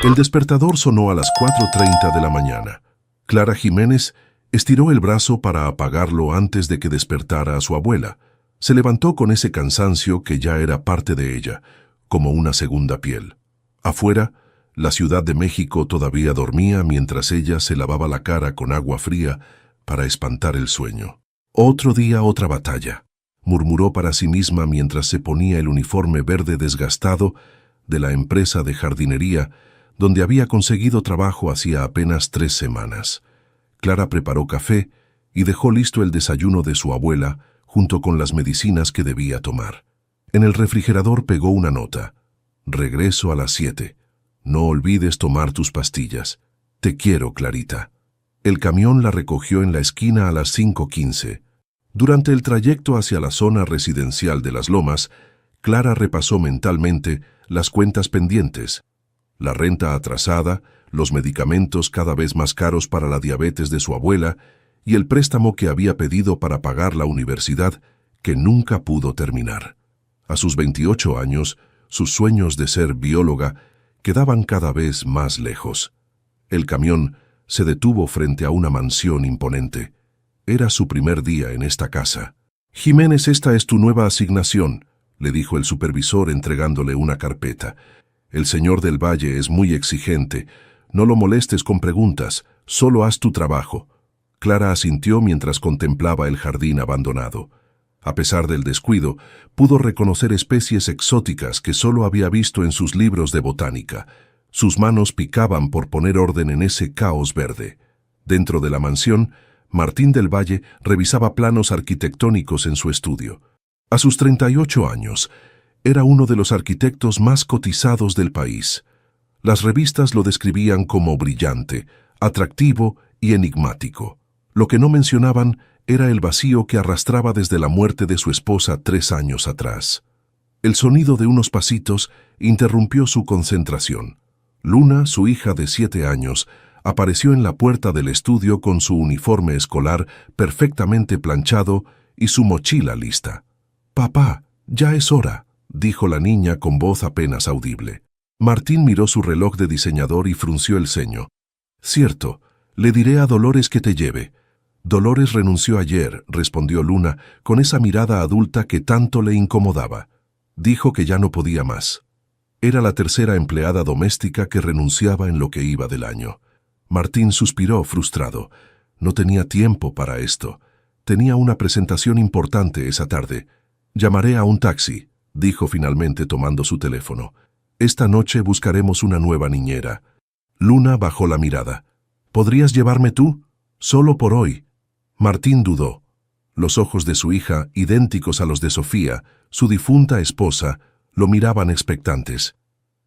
El despertador sonó a las 4:30 de la mañana. Clara Jiménez estiró el brazo para apagarlo antes de que despertara a su abuela. Se levantó con ese cansancio que ya era parte de ella, como una segunda piel. Afuera, la Ciudad de México todavía dormía mientras ella se lavaba la cara con agua fría para espantar el sueño. Otro día, otra batalla, murmuró para sí misma mientras se ponía el uniforme verde desgastado de la empresa de jardinería donde había conseguido trabajo hacía apenas 3 semanas. Clara preparó café y dejó listo el desayuno de su abuela junto con las medicinas que debía tomar. En el refrigerador pegó una nota. Regreso a las 7. No olvides tomar tus pastillas. Te quiero, Clarita. El camión la recogió en la esquina a las 5:15. Durante el trayecto hacia la zona residencial de Las Lomas, Clara repasó mentalmente las cuentas pendientes, la renta atrasada, los medicamentos cada vez más caros para la diabetes de su abuela y el préstamo que había pedido para pagar la universidad que nunca pudo terminar. A sus 28 años, sus sueños de ser bióloga quedaban cada vez más lejos. El camión se detuvo frente a una mansión imponente. Era su primer día en esta casa. «Jiménez, esta es tu nueva asignación», le dijo el supervisor entregándole una carpeta. «El señor del Valle es muy exigente. No lo molestes con preguntas, solo haz tu trabajo». Clara asintió mientras contemplaba el jardín abandonado. A pesar del descuido, pudo reconocer especies exóticas que solo había visto en sus libros de botánica. Sus manos picaban por poner orden en ese caos verde. Dentro de la mansión, Martín del Valle revisaba planos arquitectónicos en su estudio. A sus 38 años, era uno de los arquitectos más cotizados del país. Las revistas lo describían como brillante, atractivo y enigmático. Lo que no mencionaban era el vacío que arrastraba desde la muerte de su esposa 3 años atrás. El sonido de unos pasitos interrumpió su concentración. Luna, su hija de 7 años, apareció en la puerta del estudio con su uniforme escolar perfectamente planchado y su mochila lista. «Papá, ya es hora», dijo la niña con voz apenas audible. Martín miró su reloj de diseñador y frunció el ceño. «Cierto, le diré a Dolores que te lleve». «Dolores renunció ayer», respondió Luna con esa mirada adulta que tanto le incomodaba. Dijo que ya no podía más. Era la tercera empleada doméstica que renunciaba en lo que iba del año. Martín suspiró frustrado. No tenía tiempo para esto. Tenía una presentación importante esa tarde. «Llamaré a un taxi», dijo finalmente tomando su teléfono. «Esta noche buscaremos una nueva niñera». Luna bajó la mirada. «¿Podrías llevarme tú? Solo por hoy». Martín dudó. Los ojos de su hija, idénticos a los de Sofía, su difunta esposa, lo miraban expectantes.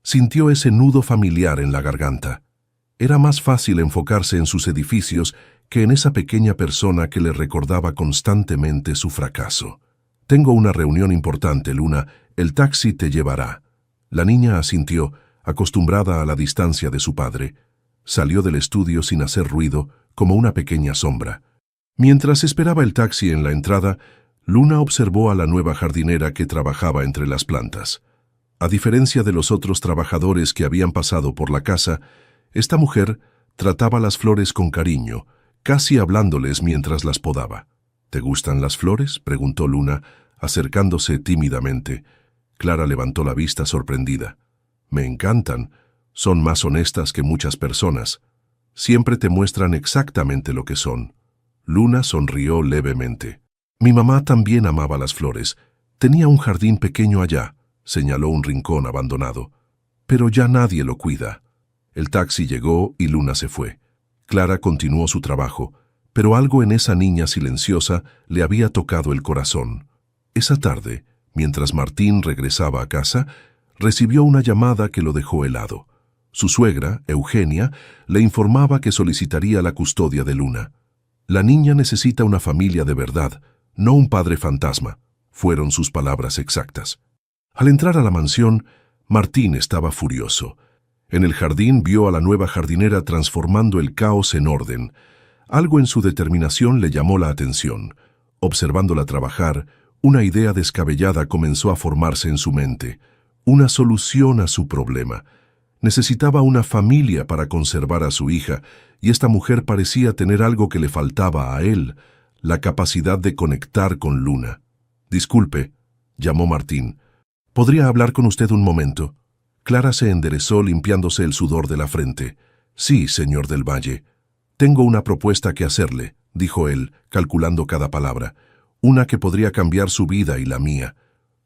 Sintió ese nudo familiar en la garganta. Era más fácil enfocarse en sus edificios que en esa pequeña persona que le recordaba constantemente su fracaso. «Tengo una reunión importante, Luna. El taxi te llevará». La niña asintió, acostumbrada a la distancia de su padre. Salió del estudio sin hacer ruido, como una pequeña sombra. Mientras esperaba el taxi en la entrada, Luna observó a la nueva jardinera que trabajaba entre las plantas. A diferencia de los otros trabajadores que habían pasado por la casa, esta mujer trataba las flores con cariño, casi hablándoles mientras las podaba. «¿Te gustan las flores?», preguntó Luna, acercándose tímidamente. Clara levantó la vista sorprendida. «Me encantan. Son más honestas que muchas personas. Siempre te muestran exactamente lo que son». Luna sonrió levemente. «Mi mamá también amaba las flores. Tenía un jardín pequeño allá», señaló un rincón abandonado. «Pero ya nadie lo cuida». El taxi llegó y Luna se fue. Clara continuó su trabajo, pero algo en esa niña silenciosa le había tocado el corazón. Esa tarde, mientras Martín regresaba a casa, recibió una llamada que lo dejó helado. Su suegra, Eugenia, le informaba que solicitaría la custodia de Luna. «La niña necesita una familia de verdad, no un padre fantasma», fueron sus palabras exactas. Al entrar a la mansión, Martín estaba furioso. En el jardín vio a la nueva jardinera transformando el caos en orden. Algo en su determinación le llamó la atención. Observándola trabajar, una idea descabellada comenzó a formarse en su mente. Una solución a su problema. Necesitaba una familia para conservar a su hija, y esta mujer parecía tener algo que le faltaba a él, la capacidad de conectar con Luna. «Disculpe», llamó Martín. «¿Podría hablar con usted un momento?» Clara se enderezó limpiándose el sudor de la frente. «Sí, señor del Valle. Tengo una propuesta que hacerle», dijo él, calculando cada palabra. «Una que podría cambiar su vida y la mía».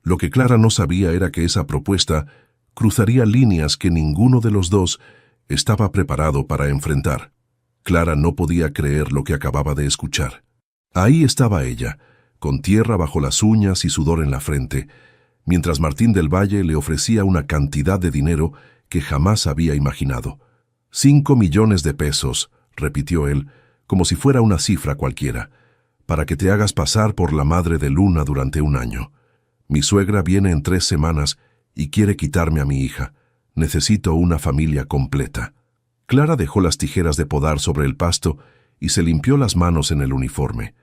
Lo que Clara no sabía era que esa propuesta cruzaría líneas que ninguno de los dos estaba preparado para enfrentar. Clara no podía creer lo que acababa de escuchar. Ahí estaba ella, con tierra bajo las uñas y sudor en la frente, mientras Martín del Valle le ofrecía una cantidad de dinero que jamás había imaginado. 5 millones de pesos, repitió él, como si fuera una cifra cualquiera, para que te hagas pasar por la madre de Luna durante un año. Mi suegra viene en 3 semanas y quiere quitarme a mi hija. Necesito una familia completa. Clara dejó las tijeras de podar sobre el pasto y se limpió las manos en el uniforme.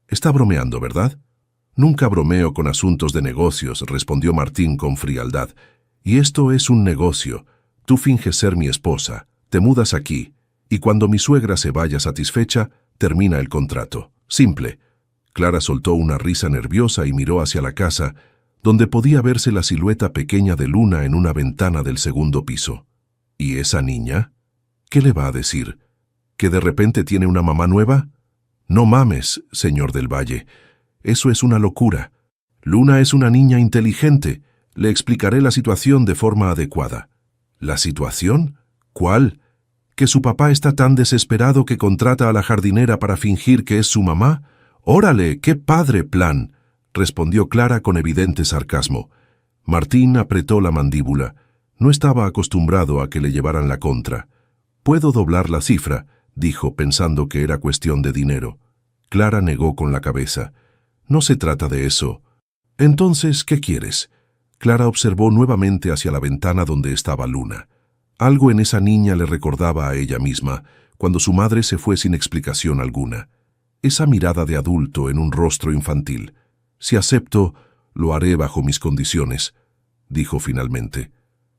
«Está bromeando, ¿verdad?» «Nunca bromeo con asuntos de negocios», respondió Martín con frialdad. «Y esto es un negocio. Tú finges ser mi esposa, te mudas aquí, y cuando mi suegra se vaya satisfecha, termina el contrato. Simple». Clara soltó una risa nerviosa y miró hacia la casa, donde podía verse la silueta pequeña de Luna en una ventana del segundo piso. ¿Y esa niña? ¿Qué le va a decir? ¿Que de repente tiene una mamá nueva? No mames, señor del Valle. Eso es una locura. Luna es una niña inteligente. Le explicaré la situación de forma adecuada. ¿La situación? ¿Cuál? ¿Que su papá está tan desesperado que contrata a la jardinera para fingir que es su mamá? ¡Órale, qué padre plan!, respondió Clara con evidente sarcasmo. Martín apretó la mandíbula. No estaba acostumbrado a que le llevaran la contra. «Puedo doblar la cifra», dijo, pensando que era cuestión de dinero. Clara negó con la cabeza. «No se trata de eso». «Entonces, ¿qué quieres?» Clara observó nuevamente hacia la ventana donde estaba Luna. Algo en esa niña le recordaba a ella misma, cuando su madre se fue sin explicación alguna. Esa mirada de adulto en un rostro infantil. «Si acepto, lo haré bajo mis condiciones», dijo finalmente.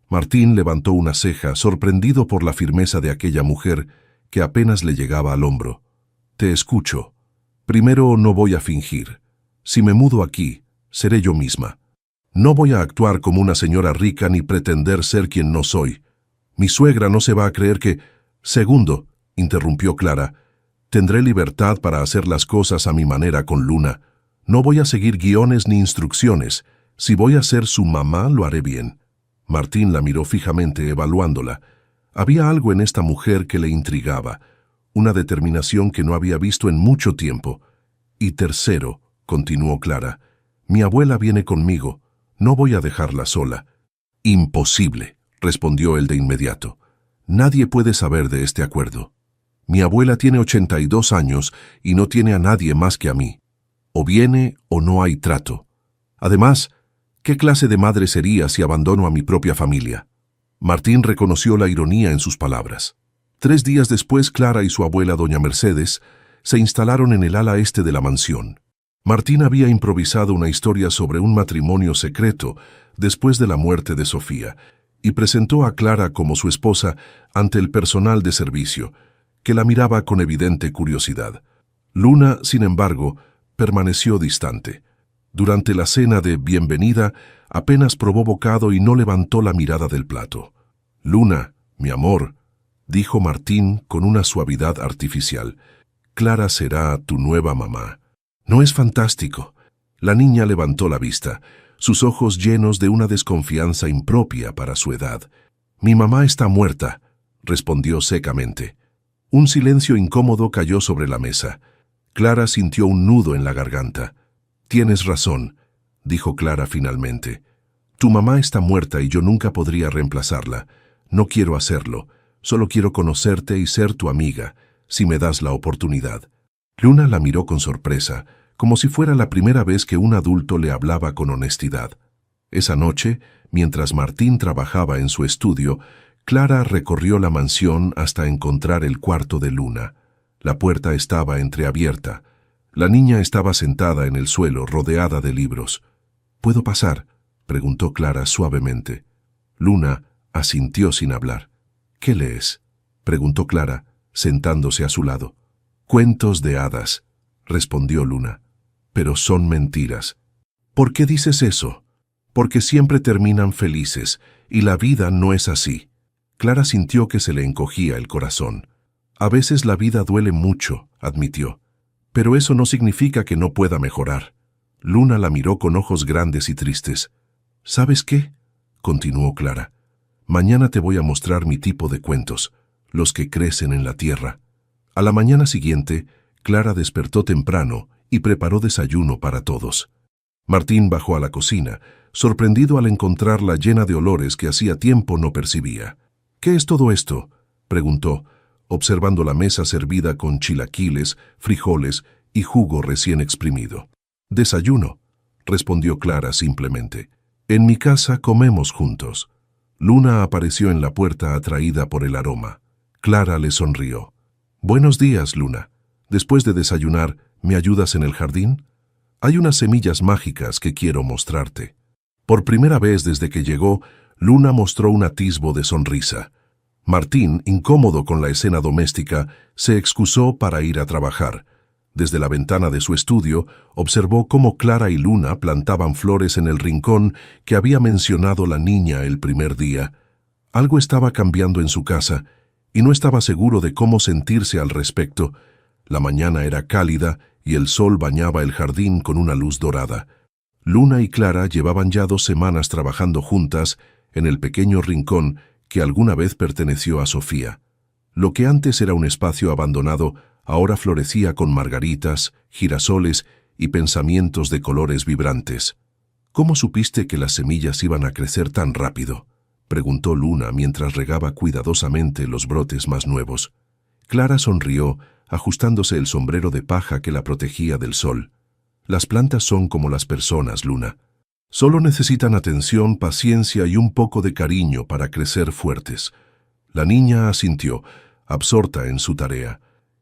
Martín levantó una ceja, sorprendido por la firmeza de aquella mujer que apenas le llegaba al hombro. «Te escucho. Primero, no voy a fingir. Si me mudo aquí, seré yo misma. No voy a actuar como una señora rica ni pretender ser quien no soy. Mi suegra no se va a creer que...» «Segundo», interrumpió Clara, «tendré libertad para hacer las cosas a mi manera con Luna. No voy a seguir guiones ni instrucciones. Si voy a ser su mamá, lo haré bien». Martín la miró fijamente, evaluándola. Había algo en esta mujer que le intrigaba, una determinación que no había visto en mucho tiempo. «Y tercero», continuó Clara, «mi abuela viene conmigo. No voy a dejarla sola». «Imposible», respondió él de inmediato. «Nadie puede saber de este acuerdo. Mi abuela tiene 82 años y no tiene a nadie más que a mí. O viene o no hay trato. Además, ¿qué clase de madre sería si abandono a mi propia familia?» Martín reconoció la ironía en sus palabras. 3 días después, Clara y su abuela, doña Mercedes, se instalaron en el ala este de la mansión. Martín había improvisado una historia sobre un matrimonio secreto después de la muerte de Sofía y presentó a Clara como su esposa ante el personal de servicio, que la miraba con evidente curiosidad. Luna, sin embargo, permaneció distante. Durante la cena de bienvenida, apenas probó bocado y no levantó la mirada del plato. «Luna, mi amor», dijo Martín con una suavidad artificial, «Clara será tu nueva mamá». «¿No es fantástico?» La niña levantó la vista, sus ojos llenos de una desconfianza impropia para su edad. «Mi mamá está muerta», respondió secamente. Un silencio incómodo cayó sobre la mesa. Clara sintió un nudo en la garganta. «Tienes razón», dijo Clara finalmente. «Tu mamá está muerta y yo nunca podría reemplazarla. No quiero hacerlo. Solo quiero conocerte y ser tu amiga, si me das la oportunidad». Luna la miró con sorpresa, como si fuera la primera vez que un adulto le hablaba con honestidad. Esa noche, mientras Martín trabajaba en su estudio, Clara recorrió la mansión hasta encontrar el cuarto de Luna. La puerta estaba entreabierta. La niña estaba sentada en el suelo, rodeada de libros. «¿Puedo pasar?», preguntó Clara suavemente. Luna asintió sin hablar. ¿Qué lees?, preguntó Clara, sentándose a su lado. Cuentos de hadas, respondió Luna. Pero son mentiras. ¿Por qué dices eso? Porque siempre terminan felices, y la vida no es así. Clara sintió que se le encogía el corazón. A veces la vida duele mucho, admitió. Pero eso no significa que no pueda mejorar. Luna la miró con ojos grandes y tristes. ¿Sabes qué?, continuó Clara. Mañana te voy a mostrar mi tipo de cuentos, los que crecen en la tierra. A la mañana siguiente, Clara despertó temprano y preparó desayuno para todos. Martín bajó a la cocina, sorprendido al encontrarla llena de olores que hacía tiempo no percibía. «¿Qué es todo esto?», preguntó, observando la mesa servida con chilaquiles, frijoles y jugo recién exprimido. «Desayuno», respondió Clara simplemente. «En mi casa comemos juntos». Luna apareció en la puerta atraída por el aroma. Clara le sonrió. «Buenos días, Luna. Después de desayunar, ¿me ayudas en el jardín? Hay unas semillas mágicas que quiero mostrarte». Por primera vez desde que llegó, Luna mostró un atisbo de sonrisa. Martín, incómodo con la escena doméstica, se excusó para ir a trabajar. Desde la ventana de su estudio, observó cómo Clara y Luna plantaban flores en el rincón que había mencionado la niña el primer día. Algo estaba cambiando en su casa, y no estaba seguro de cómo sentirse al respecto. La mañana era cálida y el sol bañaba el jardín con una luz dorada. Luna y Clara llevaban ya 2 semanas trabajando juntas en el pequeño rincón que alguna vez perteneció a Sofía. Lo que antes era un espacio abandonado, ahora florecía con margaritas, girasoles y pensamientos de colores vibrantes. «¿Cómo supiste que las semillas iban a crecer tan rápido?», preguntó Luna mientras regaba cuidadosamente los brotes más nuevos. Clara sonrió, ajustándose el sombrero de paja que la protegía del sol. «Las plantas son como las personas, Luna. Solo necesitan atención, paciencia y un poco de cariño para crecer fuertes». La niña asintió, absorta en su tarea.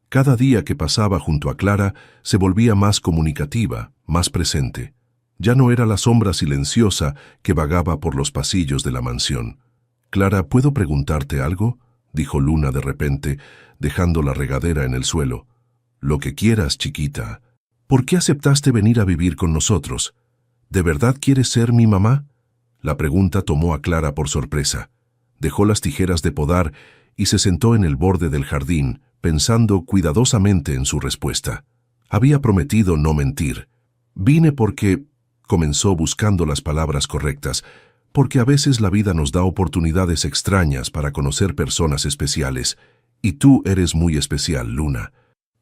Cada día que pasaba junto a Clara se volvía más comunicativa, más presente. Ya no era la sombra silenciosa que vagaba por los pasillos de la mansión. «Clara, ¿puedo preguntarte algo?», dijo Luna de repente, dejando la regadera en el suelo. «Lo que quieras, chiquita. ¿Por qué aceptaste venir a vivir con nosotros? ¿De verdad quieres ser mi mamá?». La pregunta tomó a Clara por sorpresa. Dejó las tijeras de podar y se sentó en el borde del jardín, pensando cuidadosamente en su respuesta. Había prometido no mentir. «Vine porque…», comenzó buscando las palabras correctas, «porque a veces la vida nos da oportunidades extrañas para conocer personas especiales, y tú eres muy especial, Luna».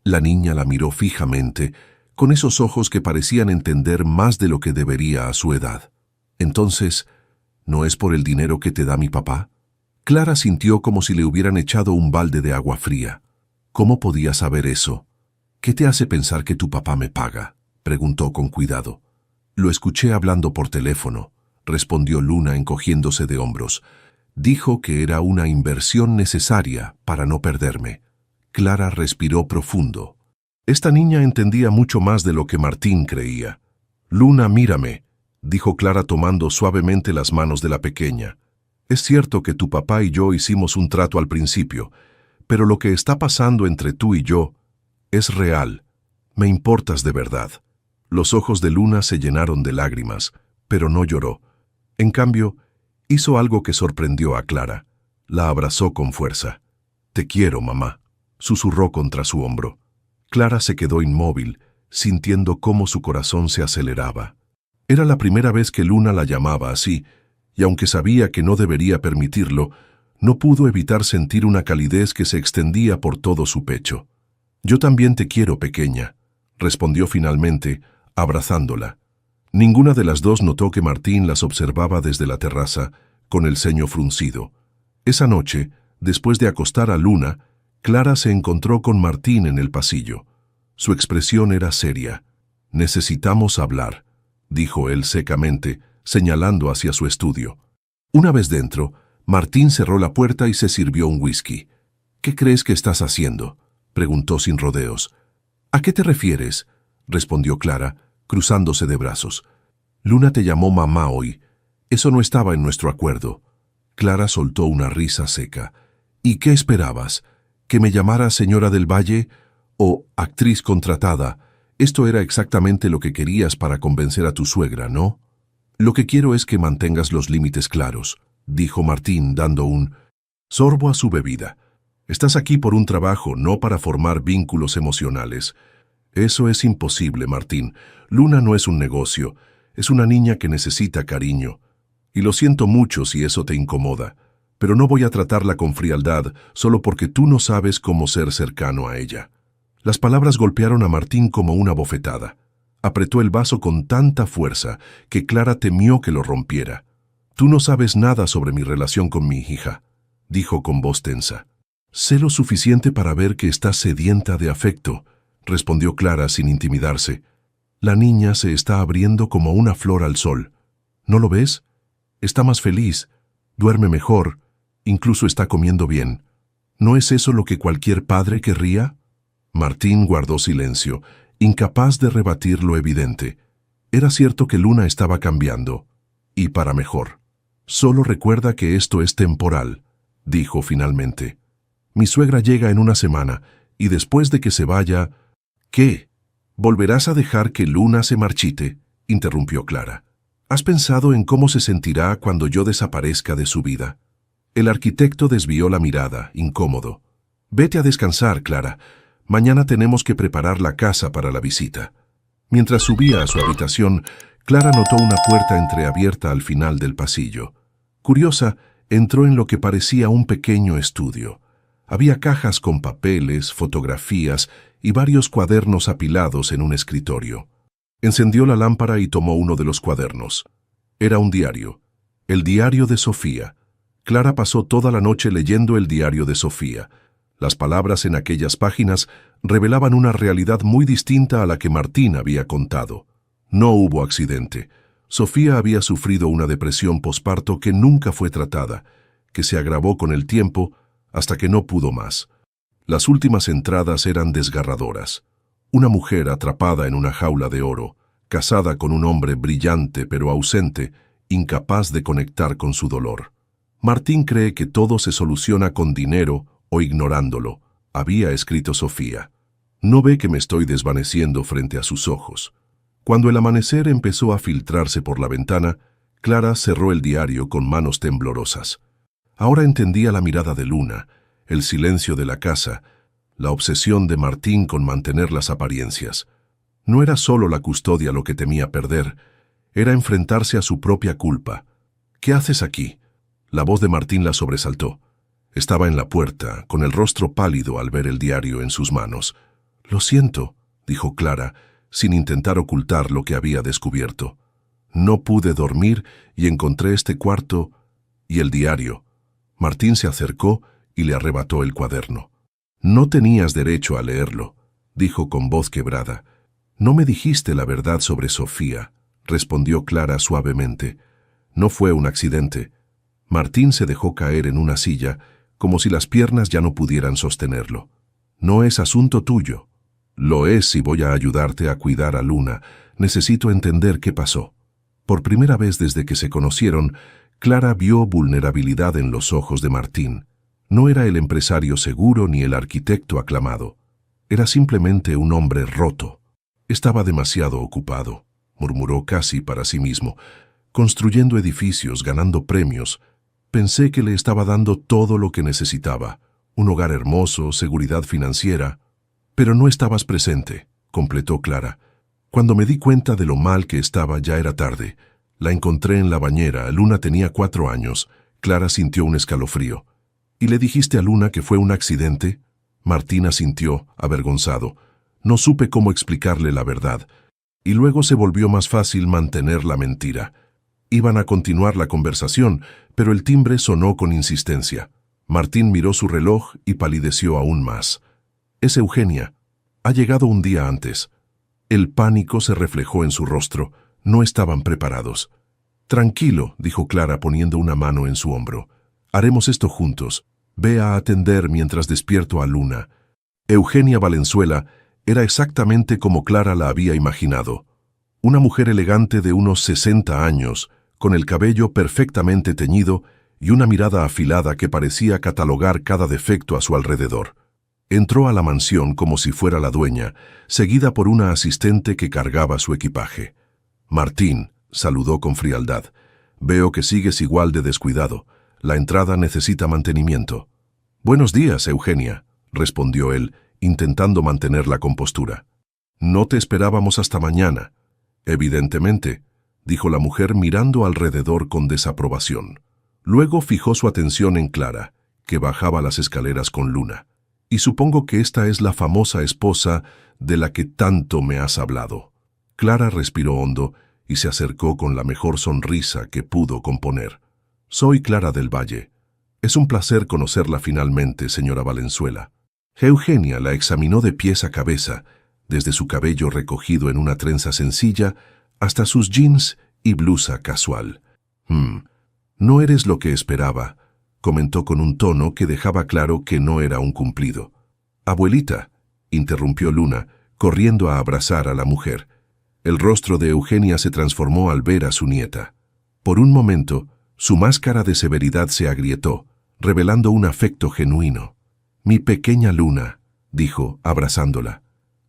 La niña la miró fijamente, con esos ojos que parecían entender más de lo que debería a su edad. «Entonces, ¿no es por el dinero que te da mi papá?». Clara sintió como si le hubieran echado un balde de agua fría. «¿Cómo podía saber eso?». «¿Qué te hace pensar que tu papá me paga?», preguntó con cuidado. «Lo escuché hablando por teléfono», respondió Luna encogiéndose de hombros. «Dijo que era una inversión necesaria para no perderme». Clara respiró profundo. Esta niña entendía mucho más de lo que Martín creía. «Luna, mírame», dijo Clara tomando suavemente las manos de la pequeña. «Es cierto que tu papá y yo hicimos un trato al principio, pero lo que está pasando entre tú y yo es real. Me importas de verdad». Los ojos de Luna se llenaron de lágrimas, pero no lloró. En cambio, hizo algo que sorprendió a Clara. La abrazó con fuerza. «Te quiero, mamá», susurró contra su hombro. Clara se quedó inmóvil, sintiendo cómo su corazón se aceleraba. Era la primera vez que Luna la llamaba así, y aunque sabía que no debería permitirlo, no pudo evitar sentir una calidez que se extendía por todo su pecho. «Yo también te quiero, pequeña», respondió finalmente, abrazándola. Ninguna de las dos notó que Martín las observaba desde la terraza, con el ceño fruncido. Esa noche, después de acostar a Luna, Clara se encontró con Martín en el pasillo. Su expresión era seria. «Necesitamos hablar», dijo él secamente, señalando hacia su estudio. Una vez dentro, Martín cerró la puerta y se sirvió un whisky. «¿Qué crees que estás haciendo?», preguntó sin rodeos. «¿A qué te refieres?», respondió Clara, cruzándose de brazos. «Luna te llamó mamá hoy. Eso no estaba en nuestro acuerdo». Clara soltó una risa seca. ¿Y qué esperabas? ¿Que me llamara señora del Valle o actriz contratada? Esto era exactamente lo que querías para convencer a tu suegra, ¿no? Lo que quiero es que mantengas los límites claros, dijo Martín dando un sorbo a su bebida. Estás aquí por un trabajo, no para formar vínculos emocionales. Eso es imposible, Martín. Luna no es un negocio, es una niña que necesita cariño. Y lo siento mucho si eso te incomoda, pero no voy a tratarla con frialdad solo porque tú no sabes cómo ser cercano a ella. Las palabras golpearon a Martín como una bofetada. Apretó el vaso con tanta fuerza que Clara temió que lo rompiera. Tú no sabes nada sobre mi relación con mi hija, dijo con voz tensa. Sé lo suficiente para ver que estás sedienta de afecto, respondió Clara sin intimidarse. La niña se está abriendo como una flor al sol. ¿No lo ves? Está más feliz, duerme mejor, incluso está comiendo bien. ¿No es eso lo que cualquier padre querría? Martín guardó silencio, incapaz de rebatir lo evidente. Era cierto que Luna estaba cambiando, y para mejor. Solo recuerda que esto es temporal, dijo finalmente. Mi suegra llega en una semana, y después de que se vaya... ¿Qué? ¿Volverás a dejar que Luna se marchite?, interrumpió Clara. ¿Has pensado en cómo se sentirá cuando yo desaparezca de su vida? El arquitecto desvió la mirada, incómodo. Vete a descansar, Clara. Mañana tenemos que preparar la casa para la visita. Mientras subía a su habitación, Clara notó una puerta entreabierta al final del pasillo. Curiosa, entró en lo que parecía un pequeño estudio. Había cajas con papeles, fotografías y varios cuadernos apilados en un escritorio. Encendió la lámpara y tomó uno de los cuadernos. Era un diario. El diario de Sofía. Clara pasó toda la noche leyendo el diario de Sofía. Las palabras en aquellas páginas revelaban una realidad muy distinta a la que Martín había contado. No hubo accidente. Sofía había sufrido una depresión posparto que nunca fue tratada, que se agravó con el tiempo hasta que no pudo más. Las últimas entradas eran desgarradoras. Una mujer atrapada en una jaula de oro, casada con un hombre brillante pero ausente, incapaz de conectar con su dolor. Martín cree que todo se soluciona con dinero o ignorándolo, había escrito Sofía. No ve que me estoy desvaneciendo frente a sus ojos. Cuando el amanecer empezó a filtrarse por la ventana, Clara cerró el diario con manos temblorosas. Ahora entendía la mirada de Luna, el silencio de la casa, la obsesión de Martín con mantener las apariencias. No era solo la custodia lo que temía perder, era enfrentarse a su propia culpa. ¿Qué haces aquí? La voz de Martín la sobresaltó. Estaba en la puerta, con el rostro pálido al ver el diario en sus manos. Lo siento, dijo Clara, sin intentar ocultar lo que había descubierto. No pude dormir y encontré este cuarto y el diario. Martín se acercó y le arrebató el cuaderno. No tenías derecho a leerlo, dijo con voz quebrada. No me dijiste la verdad sobre Sofía, respondió Clara suavemente. No fue un accidente. Martín se dejó caer en una silla, como si las piernas ya no pudieran sostenerlo. No es asunto tuyo. Lo es si voy a ayudarte a cuidar a Luna. Necesito entender qué pasó. Por primera vez desde que se conocieron, Clara vio vulnerabilidad en los ojos de Martín. No era el empresario seguro ni el arquitecto aclamado. Era simplemente un hombre roto. Estaba demasiado ocupado, murmuró casi para sí mismo, construyendo edificios, ganando premios. Pensé que le estaba dando todo lo que necesitaba, un hogar hermoso, seguridad financiera. Pero no estabas presente, completó Clara. Cuando me di cuenta de lo mal que estaba ya era tarde. La encontré en la bañera, Luna tenía 4 años. Clara sintió un escalofrío. ¿Y le dijiste a Luna que fue un accidente? Martín asintió, avergonzado. No supe cómo explicarle la verdad. Y luego se volvió más fácil mantener la mentira. Iban a continuar la conversación, pero el timbre sonó con insistencia. Martín miró su reloj y palideció aún más. Es Eugenia. Ha llegado un día antes. El pánico se reflejó en su rostro. No estaban preparados. Tranquilo, dijo Clara poniendo una mano en su hombro. Haremos esto juntos. Ve a atender mientras despierto a Luna. Eugenia Valenzuela era exactamente como Clara la había imaginado. Una mujer elegante de unos 60 años, con el cabello perfectamente teñido y una mirada afilada que parecía catalogar cada defecto a su alrededor. Entró a la mansión como si fuera la dueña, seguida por una asistente que cargaba su equipaje. «Martín», saludó con frialdad, «veo que sigues igual de descuidado. La entrada necesita mantenimiento». «Buenos días, Eugenia», respondió él, intentando mantener la compostura. «No te esperábamos hasta mañana». «Evidentemente», dijo la mujer mirando alrededor con desaprobación. Luego fijó su atención en Clara, que bajaba las escaleras con Luna. «Y supongo que esta es la famosa esposa de la que tanto me has hablado». Clara respiró hondo y se acercó con la mejor sonrisa que pudo componer. «Soy Clara del Valle. Es un placer conocerla finalmente, señora Valenzuela». Eugenia la examinó de pies a cabeza, desde su cabello recogido en una trenza sencilla hasta sus jeans y blusa casual. «No eres lo que esperaba», comentó con un tono que dejaba claro que no era un cumplido. «Abuelita», interrumpió Luna, corriendo a abrazar a la mujer. El rostro de Eugenia se transformó al ver a su nieta. Por un momento, su máscara de severidad se agrietó, revelando un afecto genuino. «Mi pequeña Luna», dijo, abrazándola.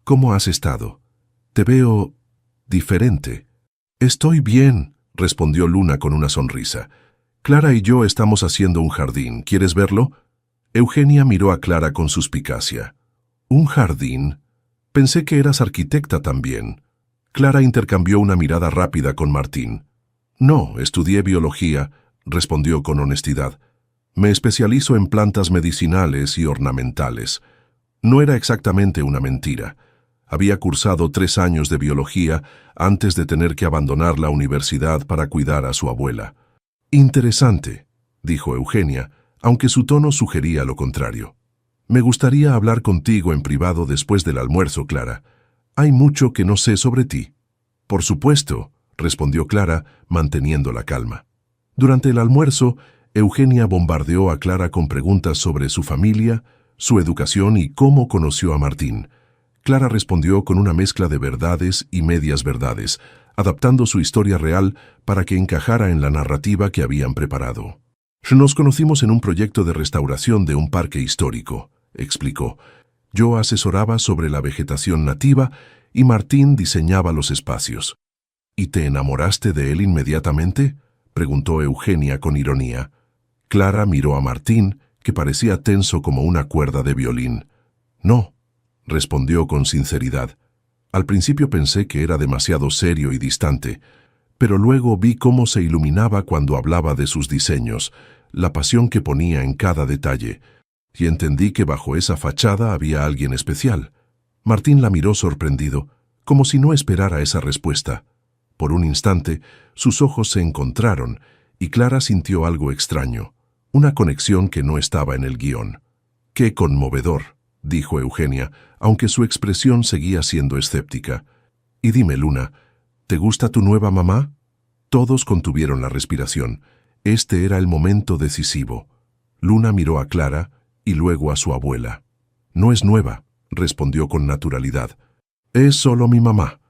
«¿Cómo has estado? Te veo diferente». «Estoy bien», respondió Luna con una sonrisa. «Clara y yo estamos haciendo un jardín. ¿Quieres verlo?» Eugenia miró a Clara con suspicacia. «¿Un jardín? Pensé que eras arquitecta también». Clara intercambió una mirada rápida con Martín. «No, estudié biología», respondió con honestidad. «Me especializo en plantas medicinales y ornamentales». No era exactamente una mentira. Había cursado 3 años de biología antes de tener que abandonar la universidad para cuidar a su abuela. «Interesante», dijo Eugenia, aunque su tono sugería lo contrario. «Me gustaría hablar contigo en privado después del almuerzo, Clara. Hay mucho que no sé sobre ti». «Por supuesto», respondió Clara, manteniendo la calma. Durante el almuerzo, Eugenia bombardeó a Clara con preguntas sobre su familia, su educación y cómo conoció a Martín. Clara respondió con una mezcla de verdades y medias verdades, adaptando su historia real para que encajara en la narrativa que habían preparado. «Nos conocimos en un proyecto de restauración de un parque histórico», explicó. «Yo asesoraba sobre la vegetación nativa y Martín diseñaba los espacios». «¿Y te enamoraste de él inmediatamente?», preguntó Eugenia con ironía. Clara miró a Martín, que parecía tenso como una cuerda de violín. «No», respondió con sinceridad. «Al principio pensé que era demasiado serio y distante, pero luego vi cómo se iluminaba cuando hablaba de sus diseños, la pasión que ponía en cada detalle, y entendí que bajo esa fachada había alguien especial». Martín la miró sorprendido, como si no esperara esa respuesta. Por un instante, sus ojos se encontraron y Clara sintió algo extraño, una conexión que no estaba en el guión. «Qué conmovedor», dijo Eugenia, aunque su expresión seguía siendo escéptica. «Y dime, Luna, ¿te gusta tu nueva mamá?» Todos contuvieron la respiración. Este era el momento decisivo. Luna miró a Clara y luego a su abuela. «No es nueva», respondió con naturalidad. «Es solo mi mamá».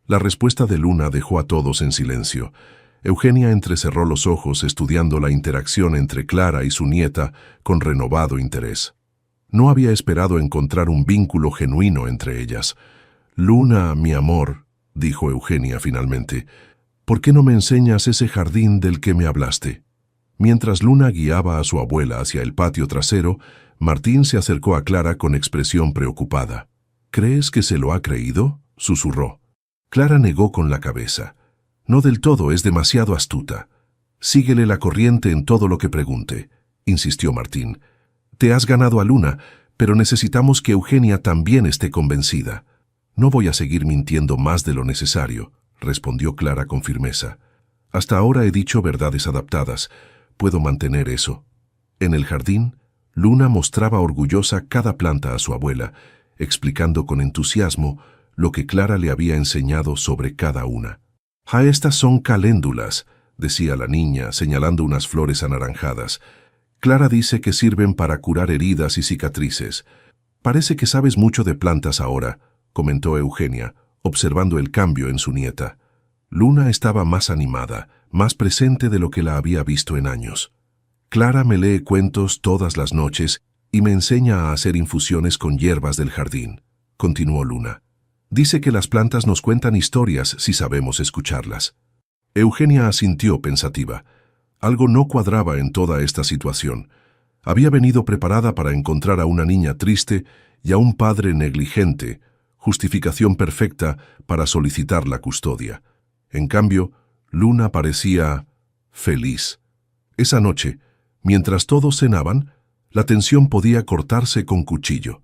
La respuesta de Luna dejó a todos en silencio. Eugenia entrecerró los ojos estudiando la interacción entre Clara y su nieta con renovado interés. No había esperado encontrar un vínculo genuino entre ellas. «Luna, mi amor», dijo Eugenia finalmente, «¿por qué no me enseñas ese jardín del que me hablaste?» Mientras Luna guiaba a su abuela hacia el patio trasero, Martín se acercó a Clara con expresión preocupada. «¿Crees que se lo ha creído?», susurró. Clara negó con la cabeza. «No del todo, es demasiado astuta. Síguele la corriente en todo lo que pregunte», insistió Martín. «Te has ganado a Luna, pero necesitamos que Eugenia también esté convencida». «No voy a seguir mintiendo más de lo necesario», respondió Clara con firmeza. «Hasta ahora he dicho verdades adaptadas. Puedo mantener eso». En el jardín, Luna mostraba orgullosa cada planta a su abuela, explicando con entusiasmo lo que Clara le había enseñado sobre cada una. «Estas son caléndulas», decía la niña, señalando unas flores anaranjadas. «Clara dice que sirven para curar heridas y cicatrices. Parece que sabes mucho de plantas ahora», comentó Eugenia, observando el cambio en su nieta. Luna estaba más animada, más presente de lo que la había visto en años. Clara me lee cuentos todas las noches y me enseña a hacer infusiones con hierbas del jardín, continuó Luna. Dice que las plantas nos cuentan historias si sabemos escucharlas. Eugenia asintió pensativa. Algo no cuadraba en toda esta situación. Había venido preparada para encontrar a una niña triste y a un padre negligente, justificación perfecta para solicitar la custodia. En cambio, Luna parecía feliz. Esa noche, mientras todos cenaban, la tensión podía cortarse con cuchillo.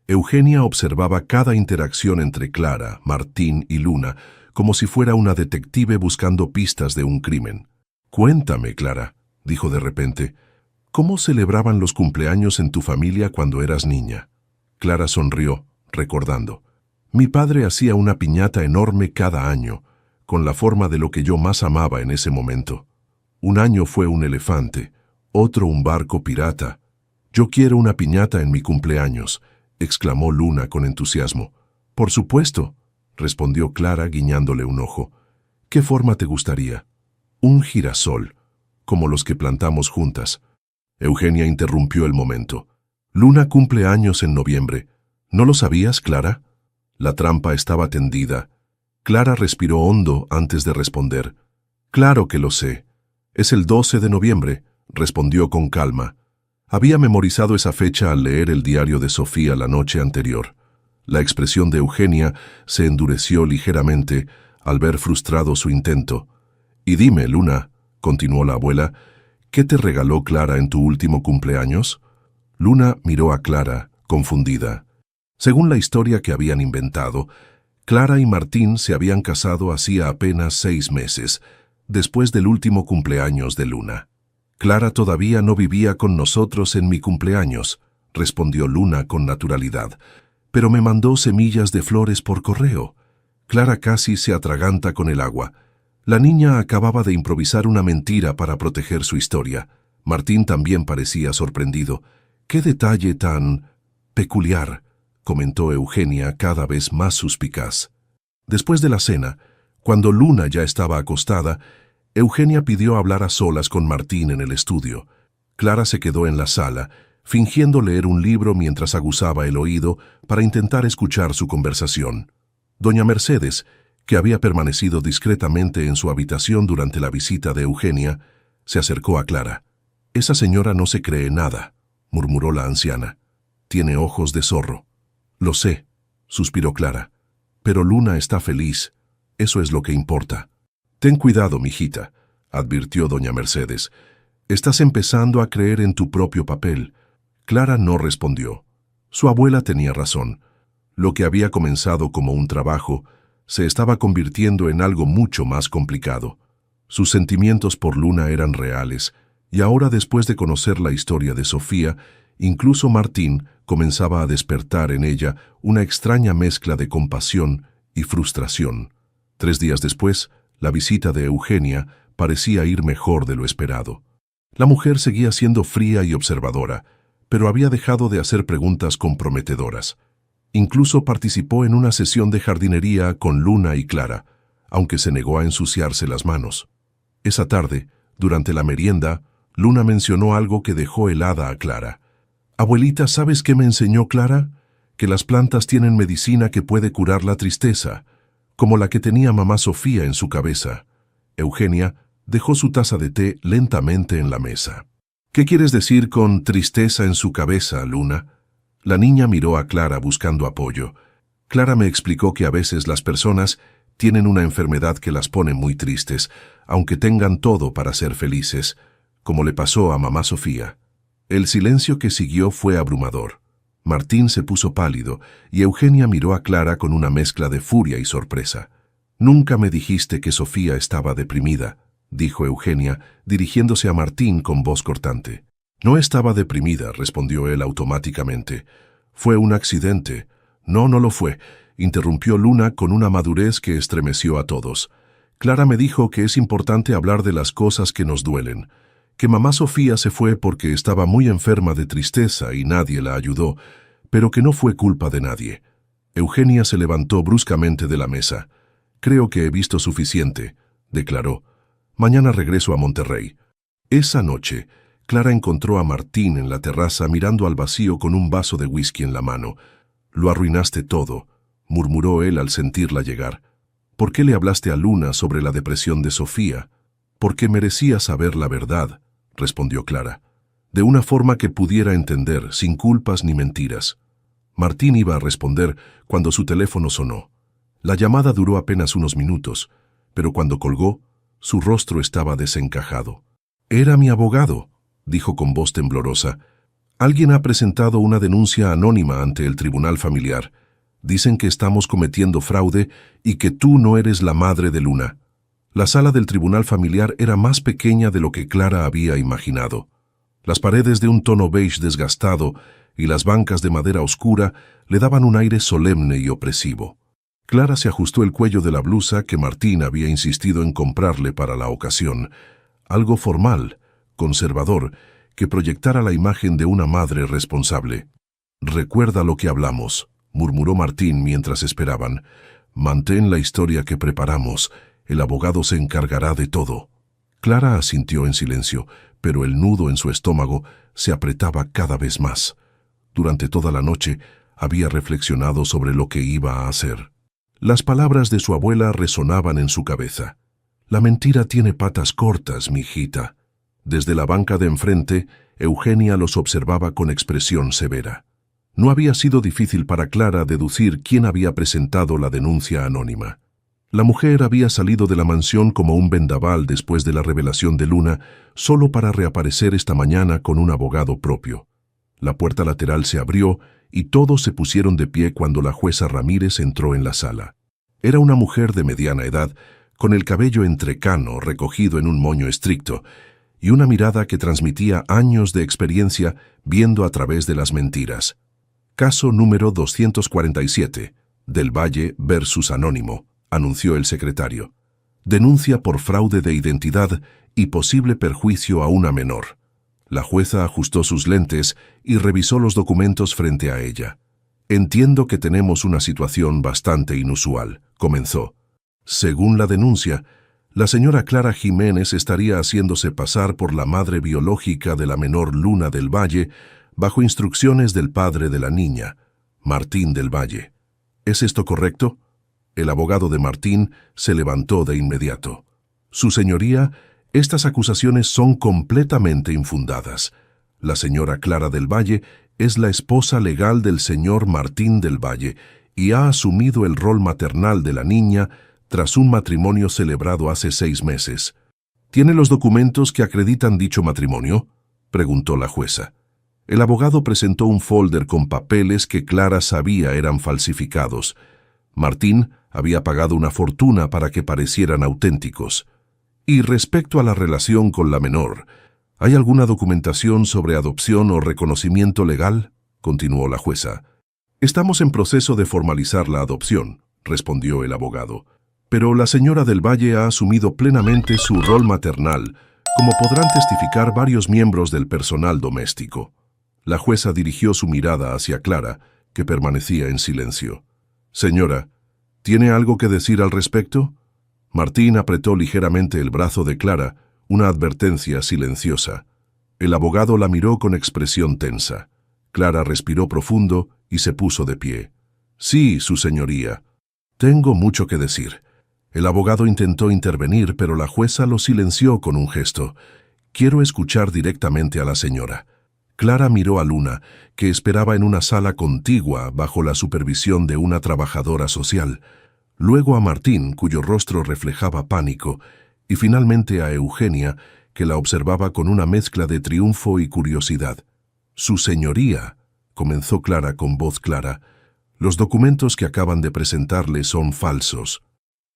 Eugenia observaba cada interacción entre Clara, Martín y Luna, como si fuera una detective buscando pistas de un crimen. «Cuéntame, Clara», dijo de repente, «¿cómo celebraban los cumpleaños en tu familia cuando eras niña?» Clara sonrió, recordando. «Mi padre hacía una piñata enorme cada año, con la forma de lo que yo más amaba en ese momento. Un año fue un elefante, otro un barco pirata. Yo quiero una piñata en mi cumpleaños», exclamó Luna con entusiasmo. «Por supuesto», respondió Clara guiñándole un ojo. «¿Qué forma te gustaría?» «Un girasol, como los que plantamos juntas». Eugenia interrumpió el momento. «Luna cumple años en noviembre. ¿No lo sabías, Clara?» La trampa estaba tendida. Clara respiró hondo antes de responder. «Claro que lo sé. Es el 12 de noviembre», respondió con calma. Había memorizado esa fecha al leer el diario de Sofía la noche anterior. La expresión de Eugenia se endureció ligeramente al ver frustrado su intento. «Y dime, Luna», continuó la abuela, «¿qué te regaló Clara en tu último cumpleaños?» Luna miró a Clara, confundida. Según la historia que habían inventado, Clara y Martín se habían casado hacía apenas 6 meses, después del último cumpleaños de Luna. «Clara todavía no vivía con nosotros en mi cumpleaños», respondió Luna con naturalidad, «pero me mandó semillas de flores por correo». Clara casi se atraganta con el agua. La niña acababa de improvisar una mentira para proteger su historia. Martín también parecía sorprendido. «¡Qué detalle tan peculiar!», comentó Eugenia cada vez más suspicaz. Después de la cena, cuando Luna ya estaba acostada, Eugenia pidió hablar a solas con Martín en el estudio. Clara se quedó en la sala, fingiendo leer un libro mientras aguzaba el oído para intentar escuchar su conversación. Doña Mercedes, que había permanecido discretamente en su habitación durante la visita de Eugenia, se acercó a Clara. «Esa señora no se cree nada», murmuró la anciana. «Tiene ojos de zorro». «Lo sé», suspiró Clara, «pero Luna está feliz. Eso es lo que importa». «Ten cuidado, mijita», advirtió doña Mercedes. «Estás empezando a creer en tu propio papel». Clara no respondió. Su abuela tenía razón. Lo que había comenzado como un trabajo se estaba convirtiendo en algo mucho más complicado. Sus sentimientos por Luna eran reales, y ahora, después de conocer la historia de Sofía, incluso Martín comenzaba a despertar en ella una extraña mezcla de compasión y frustración. 3 días después, la visita de Eugenia parecía ir mejor de lo esperado. La mujer seguía siendo fría y observadora, pero había dejado de hacer preguntas comprometedoras. Incluso participó en una sesión de jardinería con Luna y Clara, aunque se negó a ensuciarse las manos. Esa tarde, durante la merienda, Luna mencionó algo que dejó helada a Clara. «Abuelita, ¿sabes qué me enseñó Clara? Que las plantas tienen medicina que puede curar la tristeza, como la que tenía mamá Sofía en su cabeza». Eugenia dejó su taza de té lentamente en la mesa. «¿Qué quieres decir con tristeza en su cabeza, Luna?» La niña miró a Clara buscando apoyo. Clara me explicó que a veces las personas tienen una enfermedad que las pone muy tristes, aunque tengan todo para ser felices, como le pasó a mamá Sofía. El silencio que siguió fue abrumador. Martín se puso pálido y Eugenia miró a Clara con una mezcla de furia y sorpresa. «Nunca me dijiste que Sofía estaba deprimida», dijo Eugenia, dirigiéndose a Martín con voz cortante. «No estaba deprimida», respondió él automáticamente. «Fue un accidente». «No, no lo fue», interrumpió Luna con una madurez que estremeció a todos. «Clara me dijo que es importante hablar de las cosas que nos duelen, que mamá Sofía se fue porque estaba muy enferma de tristeza y nadie la ayudó, pero que no fue culpa de nadie». Eugenia se levantó bruscamente de la mesa. «Creo que he visto suficiente», declaró. «Mañana regreso a Monterrey». Esa noche, Clara encontró a Martín en la terraza mirando al vacío con un vaso de whisky en la mano. «Lo arruinaste todo», murmuró él al sentirla llegar. «¿Por qué le hablaste a Luna sobre la depresión de Sofía?» «Porque merecía saber la verdad», respondió Clara, de una forma que pudiera entender, sin culpas ni mentiras. Martín iba a responder cuando su teléfono sonó. La llamada duró apenas unos minutos, pero cuando colgó, su rostro estaba desencajado. «Era mi abogado», dijo con voz temblorosa. «Alguien ha presentado una denuncia anónima ante el tribunal familiar. Dicen que estamos cometiendo fraude y que tú no eres la madre de Luna». La sala del tribunal familiar era más pequeña de lo que Clara había imaginado. Las paredes de un tono beige desgastado y las bancas de madera oscura le daban un aire solemne y opresivo. Clara se ajustó el cuello de la blusa que Martín había insistido en comprarle para la ocasión, algo formal, conservador, que proyectara la imagen de una madre responsable. «Recuerda lo que hablamos», murmuró Martín mientras esperaban. «Mantén la historia que preparamos. El abogado se encargará de todo». Clara asintió en silencio, pero el nudo en su estómago se apretaba cada vez más. Durante toda la noche había reflexionado sobre lo que iba a hacer. Las palabras de su abuela resonaban en su cabeza. «La mentira tiene patas cortas, mijita». Desde la banca de enfrente, Eugenia los observaba con expresión severa. No había sido difícil para Clara deducir quién había presentado la denuncia anónima. La mujer había salido de la mansión como un vendaval después de la revelación de Luna, solo para reaparecer esta mañana con un abogado propio. La puerta lateral se abrió y todos se pusieron de pie cuando la jueza Ramírez entró en la sala. Era una mujer de mediana edad, con el cabello entrecano recogido en un moño estricto, y una mirada que transmitía años de experiencia viendo a través de las mentiras. Caso número 247, Del Valle versus Anónimo, anunció el secretario. Denuncia por fraude de identidad y posible perjuicio a una menor. La jueza ajustó sus lentes y revisó los documentos frente a ella. «Entiendo que tenemos una situación bastante inusual», comenzó. «Según la denuncia, la señora Clara Jiménez estaría haciéndose pasar por la madre biológica de la menor Luna del Valle bajo instrucciones del padre de la niña, Martín del Valle. ¿Es esto correcto?» El abogado de Martín se levantó de inmediato. «Su señoría, estas acusaciones son completamente infundadas. La señora Clara del Valle es la esposa legal del señor Martín del Valle y ha asumido el rol maternal de la niña tras un matrimonio celebrado hace 6 meses. ¿Tiene los documentos que acreditan dicho matrimonio?», preguntó la jueza. El abogado presentó un folder con papeles que Clara sabía eran falsificados. Martín había pagado una fortuna para que parecieran auténticos. «Y respecto a la relación con la menor, ¿hay alguna documentación sobre adopción o reconocimiento legal?», continuó la jueza. «Estamos en proceso de formalizar la adopción», respondió el abogado. «Pero la señora del Valle ha asumido plenamente su rol maternal, como podrán testificar varios miembros del personal doméstico». La jueza dirigió su mirada hacia Clara, que permanecía en silencio. «Señora, ¿tiene algo que decir al respecto?». Martín apretó ligeramente el brazo de Clara, una advertencia silenciosa. El abogado la miró con expresión tensa. Clara respiró profundo y se puso de pie. «Sí, su señoría. Tengo mucho que decir». El abogado intentó intervenir, pero la jueza lo silenció con un gesto. «Quiero escuchar directamente a la señora». Clara miró a Luna, que esperaba en una sala contigua bajo la supervisión de una trabajadora social, luego a Martín, cuyo rostro reflejaba pánico, y finalmente a Eugenia, que la observaba con una mezcla de triunfo y curiosidad. «Su señoría», comenzó Clara con voz clara, «los documentos que acaban de presentarle son falsos.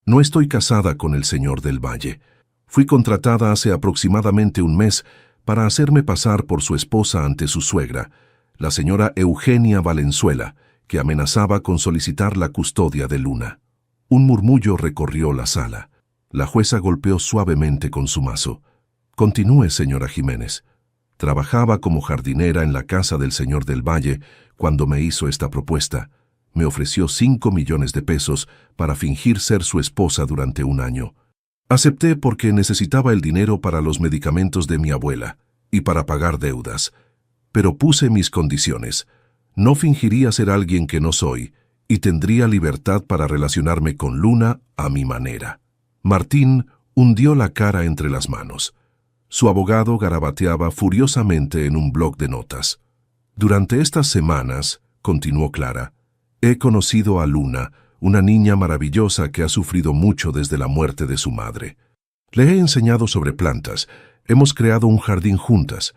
No estoy casada con el señor del Valle. Fui contratada hace aproximadamente un mes para hacerme pasar por su esposa ante su suegra, la señora Eugenia Valenzuela, que amenazaba con solicitar la custodia de Luna». Un murmullo recorrió la sala. La jueza golpeó suavemente con su mazo. «Continúe, señora Jiménez. Trabajaba como jardinera en la casa del señor del Valle cuando me hizo esta propuesta. Me ofreció 5 millones de pesos para fingir ser su esposa durante un año. Acepté porque necesitaba el dinero para los medicamentos de mi abuela. y para pagar deudas. Pero puse mis condiciones. No fingiría ser alguien que no soy, y tendría libertad para relacionarme con Luna a mi manera. Martín hundió la cara entre las manos. Su abogado garabateaba furiosamente en un bloc de notas. Durante estas semanas, continuó Clara, he conocido a Luna, una niña maravillosa que ha sufrido mucho desde la muerte de su madre. Le he enseñado sobre plantas, hemos creado un jardín juntas,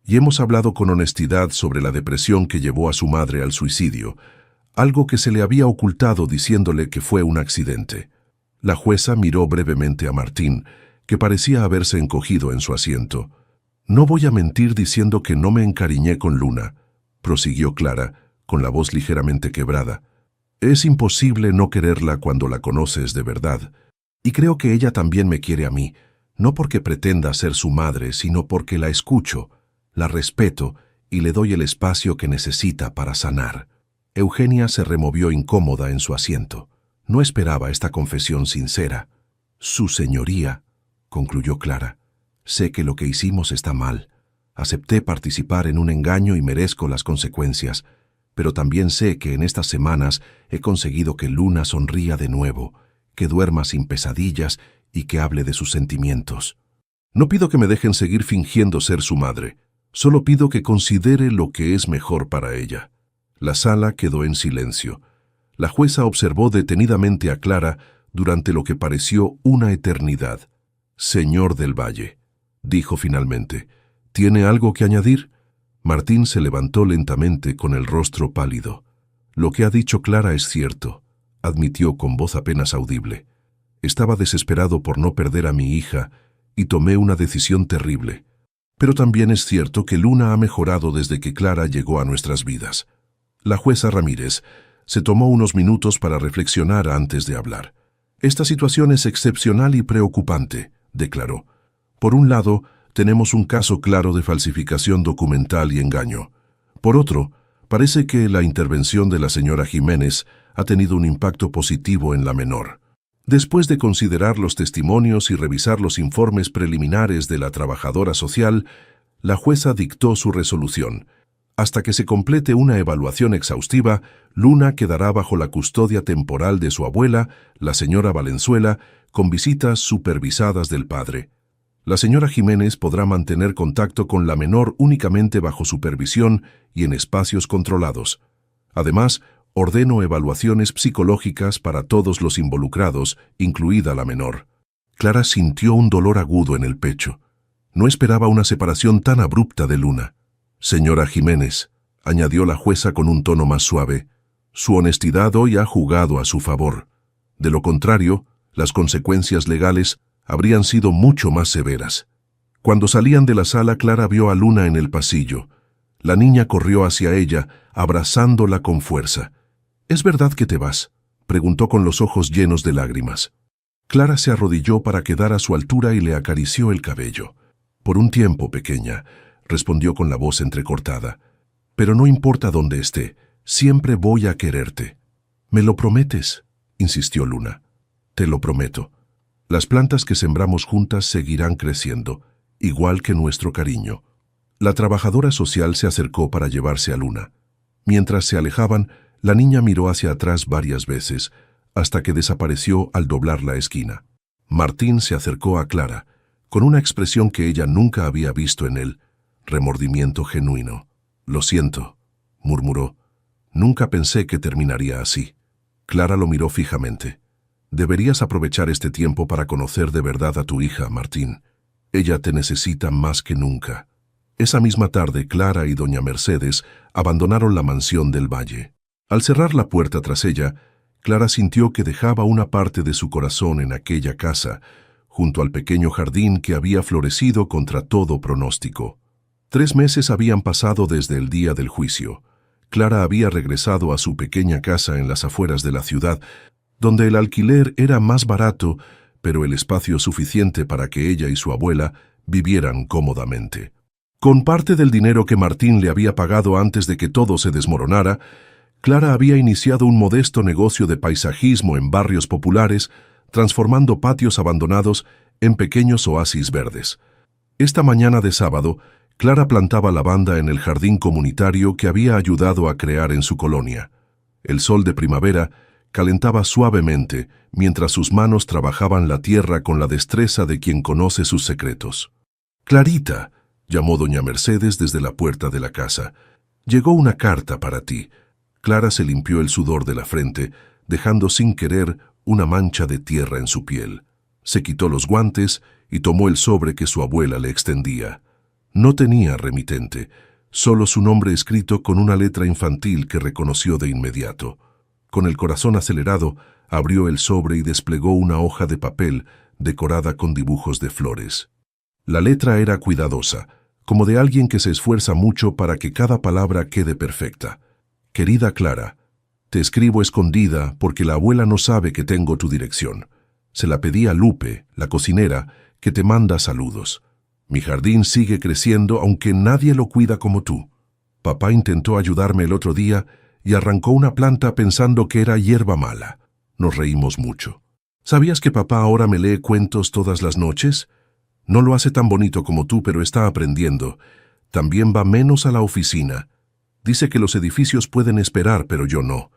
y hemos hablado con honestidad sobre la depresión que llevó a su madre al suicidio, algo que se le había ocultado diciéndole que fue un accidente. La jueza miró brevemente a Martín, que parecía haberse encogido en su asiento. No voy a mentir diciendo que no me encariñé con Luna, prosiguió Clara, con la voz ligeramente quebrada. Es imposible no quererla cuando la conoces de verdad, y creo que ella también me quiere a mí, no porque pretenda ser su madre, sino porque la escucho, la respeto y le doy el espacio que necesita para sanar. Eugenia se removió incómoda en su asiento. No esperaba esta confesión sincera. Su señoría, concluyó Clara, sé que lo que hicimos está mal. Acepté participar en un engaño y merezco las consecuencias, pero también sé que en estas semanas he conseguido que Luna sonría de nuevo, que duerma sin pesadillas y que hable de sus sentimientos. No pido que me dejen seguir fingiendo ser su madre, solo pido que considere lo que es mejor para ella. La sala quedó en silencio. La jueza observó detenidamente a Clara durante lo que pareció una eternidad. Señor del Valle, dijo finalmente, ¿tiene algo que añadir? Martín se levantó lentamente con el rostro pálido. Lo que ha dicho Clara es cierto, admitió con voz apenas audible. Estaba desesperado por no perder a mi hija y tomé una decisión terrible. Pero también es cierto que Luna ha mejorado desde que Clara llegó a nuestras vidas. La jueza Ramírez se tomó unos minutos para reflexionar antes de hablar. Esta situación es excepcional y preocupante, declaró. Por un lado, tenemos un caso claro de falsificación documental y engaño. Por otro, parece que la intervención de la señora Jiménez ha tenido un impacto positivo en la menor. Después de considerar los testimonios y revisar los informes preliminares de la trabajadora social, la jueza dictó su resolución. Hasta que se complete una evaluación exhaustiva, Luna quedará bajo la custodia temporal de su abuela, la señora Valenzuela, con visitas supervisadas del padre. La señora Jiménez podrá mantener contacto con la menor únicamente bajo supervisión y en espacios controlados. Además, ordeno evaluaciones psicológicas para todos los involucrados, incluida la menor. Clara sintió un dolor agudo en el pecho. No esperaba una separación tan abrupta de Luna. Señora Jiménez, añadió la jueza con un tono más suave, su honestidad hoy ha jugado a su favor. De lo contrario, las consecuencias legales habrían sido mucho más severas. Cuando salían de la sala, Clara vio a Luna en el pasillo. La niña corrió hacia ella, abrazándola con fuerza. ¿Es verdad que te vas?, preguntó con los ojos llenos de lágrimas. Clara se arrodilló para quedar a su altura y le acarició el cabello. Por un tiempo, pequeña, respondió con la voz entrecortada. Pero no importa dónde esté, siempre voy a quererte. ¿Me lo prometes?, insistió Luna. Te lo prometo. Las plantas que sembramos juntas seguirán creciendo, igual que nuestro cariño. La trabajadora social se acercó para llevarse a Luna. Mientras se alejaban, la niña miró hacia atrás varias veces, hasta que desapareció al doblar la esquina. Martín se acercó a Clara, con una expresión que ella nunca había visto en él, remordimiento genuino. Lo siento, murmuró. Nunca pensé que terminaría así. Clara lo miró fijamente. Deberías aprovechar este tiempo para conocer de verdad a tu hija, Martín. Ella te necesita más que nunca. Esa misma tarde, Clara y doña Mercedes abandonaron la mansión del Valle. Al cerrar la puerta tras ella, Clara sintió que dejaba una parte de su corazón en aquella casa, junto al pequeño jardín que había florecido contra todo pronóstico. 3 meses habían pasado desde el día del juicio. Clara había regresado a su pequeña casa en las afueras de la ciudad, donde el alquiler era más barato, pero el espacio suficiente para que ella y su abuela vivieran cómodamente. Con parte del dinero que Martín le había pagado antes de que todo se desmoronara, Clara había iniciado un modesto negocio de paisajismo en barrios populares, transformando patios abandonados en pequeños oasis verdes. Esta mañana de sábado, Clara plantaba lavanda en el jardín comunitario que había ayudado a crear en su colonia. El sol de primavera calentaba suavemente mientras sus manos trabajaban la tierra con la destreza de quien conoce sus secretos. «Clarita», llamó doña Mercedes desde la puerta de la casa, «llegó una carta para ti». Clara se limpió el sudor de la frente, dejando sin querer una mancha de tierra en su piel. Se quitó los guantes y tomó el sobre que su abuela le extendía. No tenía remitente, solo su nombre escrito con una letra infantil que reconoció de inmediato. Con el corazón acelerado, abrió el sobre y desplegó una hoja de papel decorada con dibujos de flores. La letra era cuidadosa, como de alguien que se esfuerza mucho para que cada palabra quede perfecta. «Querida Clara, te escribo escondida porque la abuela no sabe que tengo tu dirección. Se la pedí a Lupe, la cocinera, que te manda saludos. Mi jardín sigue creciendo aunque nadie lo cuida como tú. Papá intentó ayudarme el otro día y arrancó una planta pensando que era hierba mala. Nos reímos mucho. ¿Sabías que papá ahora me lee cuentos todas las noches? No lo hace tan bonito como tú, pero está aprendiendo. También va menos a la oficina. Dice que los edificios pueden esperar, pero yo no.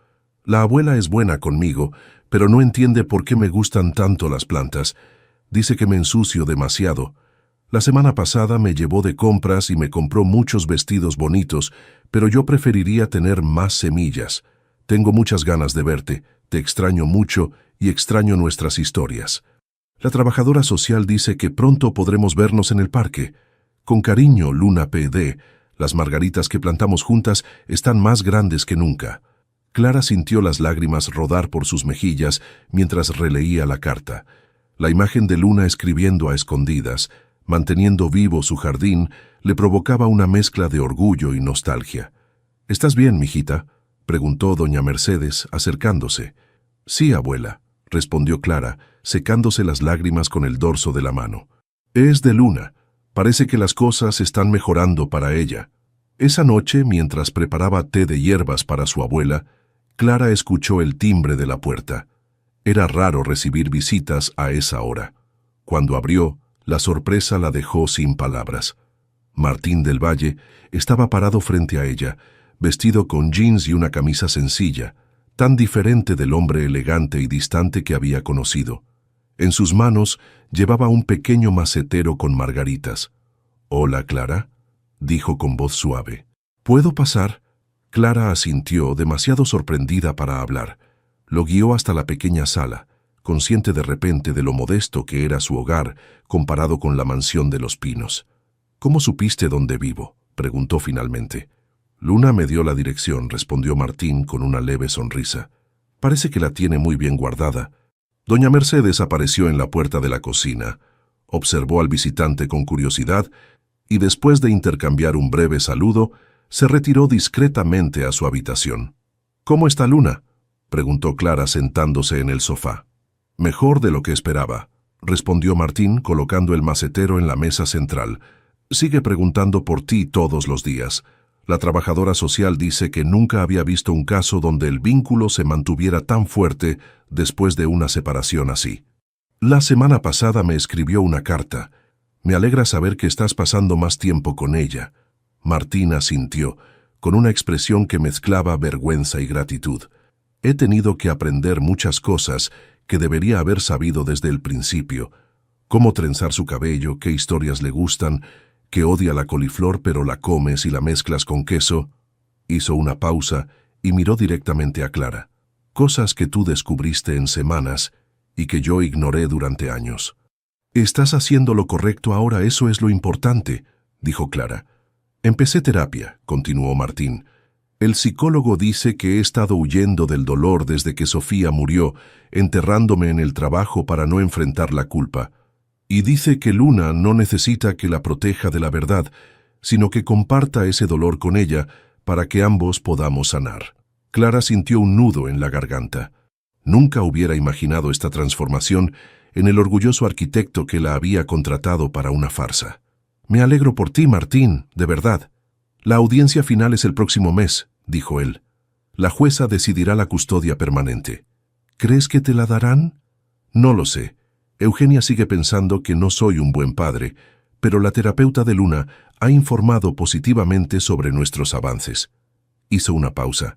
La abuela es buena conmigo, pero no entiende por qué me gustan tanto las plantas. Dice que me ensucio demasiado. La semana pasada me llevó de compras y me compró muchos vestidos bonitos, pero yo preferiría tener más semillas. Tengo muchas ganas de verte, te extraño mucho y extraño nuestras historias. La trabajadora social dice que pronto podremos vernos en el parque. Con cariño, Luna P.D., las margaritas que plantamos juntas están más grandes que nunca». Clara sintió las lágrimas rodar por sus mejillas mientras releía la carta. La imagen de Luna escribiendo a escondidas, manteniendo vivo su jardín, le provocaba una mezcla de orgullo y nostalgia. «¿Estás bien, mijita?», preguntó doña Mercedes, acercándose. «Sí, abuela», respondió Clara, secándose las lágrimas con el dorso de la mano. «Es de Luna. Parece que las cosas están mejorando para ella». Esa noche, mientras preparaba té de hierbas para su abuela, Clara escuchó el timbre de la puerta. Era raro recibir visitas a esa hora. Cuando abrió, la sorpresa la dejó sin palabras. Martín del Valle estaba parado frente a ella, vestido con jeans y una camisa sencilla, tan diferente del hombre elegante y distante que había conocido. En sus manos llevaba un pequeño macetero con margaritas. «Hola, Clara», dijo con voz suave. «¿Puedo pasar?» Clara asintió, demasiado sorprendida para hablar. Lo guió hasta la pequeña sala, consciente de repente de lo modesto que era su hogar comparado con la mansión de los Pinos. «¿Cómo supiste dónde vivo?», preguntó finalmente. «Luna me dio la dirección», respondió Martín con una leve sonrisa. «Parece que la tiene muy bien guardada». Doña Mercedes apareció en la puerta de la cocina, observó al visitante con curiosidad y después de intercambiar un breve saludo, se retiró discretamente a su habitación. «¿Cómo está Luna?», preguntó Clara sentándose en el sofá. «Mejor de lo que esperaba», respondió Martín colocando el macetero en la mesa central. «Sigue preguntando por ti todos los días. La trabajadora social dice que nunca había visto un caso donde el vínculo se mantuviera tan fuerte después de una separación así. La semana pasada me escribió una carta. Me alegra saber que estás pasando más tiempo con ella». Martín asintió, con una expresión que mezclaba vergüenza y gratitud. «He tenido que aprender muchas cosas que debería haber sabido desde el principio. Cómo trenzar su cabello, qué historias le gustan, que odia la coliflor pero la comes y la mezclas con queso». Hizo una pausa y miró directamente a Clara. «Cosas que tú descubriste en semanas y que yo ignoré durante años». «Estás haciendo lo correcto ahora, eso es lo importante», dijo Clara. «Empecé terapia», continuó Martín. «El psicólogo dice que he estado huyendo del dolor desde que Sofía murió, enterrándome en el trabajo para no enfrentar la culpa. Y dice que Luna no necesita que la proteja de la verdad, sino que comparta ese dolor con ella para que ambos podamos sanar». Clara sintió un nudo en la garganta. Nunca hubiera imaginado esta transformación en el orgulloso arquitecto que la había contratado para una farsa. «Me alegro por ti, Martín, de verdad. La audiencia final es el próximo mes», dijo él. «La jueza decidirá la custodia permanente». «¿Crees que te la darán?» «No lo sé. Eugenia sigue pensando que no soy un buen padre, pero la terapeuta de Luna ha informado positivamente sobre nuestros avances. Hizo una pausa.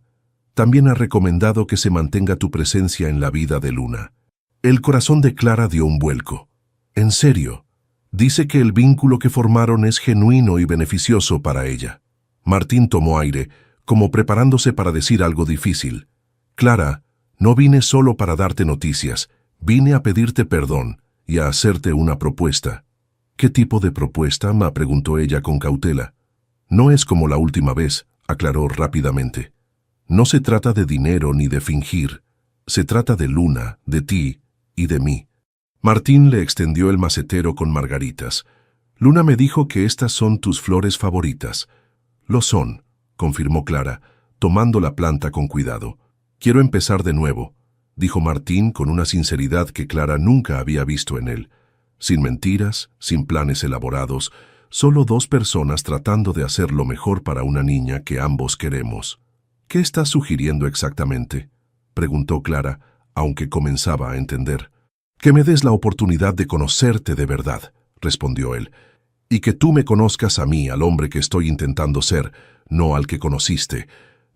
También ha recomendado que se mantenga tu presencia en la vida de Luna. El corazón de Clara dio un vuelco. ¿En serio? Dice que el vínculo que formaron es genuino y beneficioso para ella. Martín tomó aire, como preparándose para decir algo difícil. Clara, no vine solo para darte noticias, vine a pedirte perdón y a hacerte una propuesta. ¿Qué tipo de propuesta?, me preguntó ella con cautela. No es como la última vez, aclaró rápidamente. No se trata de dinero ni de fingir. Se trata de Luna, de ti y de mí. Martín le extendió el macetero con margaritas. Luna me dijo que estas son tus flores favoritas. Lo son, confirmó Clara, tomando la planta con cuidado. Quiero empezar de nuevo, dijo Martín con una sinceridad que Clara nunca había visto en él. Sin mentiras, sin planes elaborados, solo dos personas tratando de hacer lo mejor para una niña que ambos queremos. ¿Qué estás sugiriendo exactamente?, preguntó Clara, aunque comenzaba a entender. Que me des la oportunidad de conocerte de verdad, respondió él, y que tú me conozcas a mí, al hombre que estoy intentando ser, no al que conociste.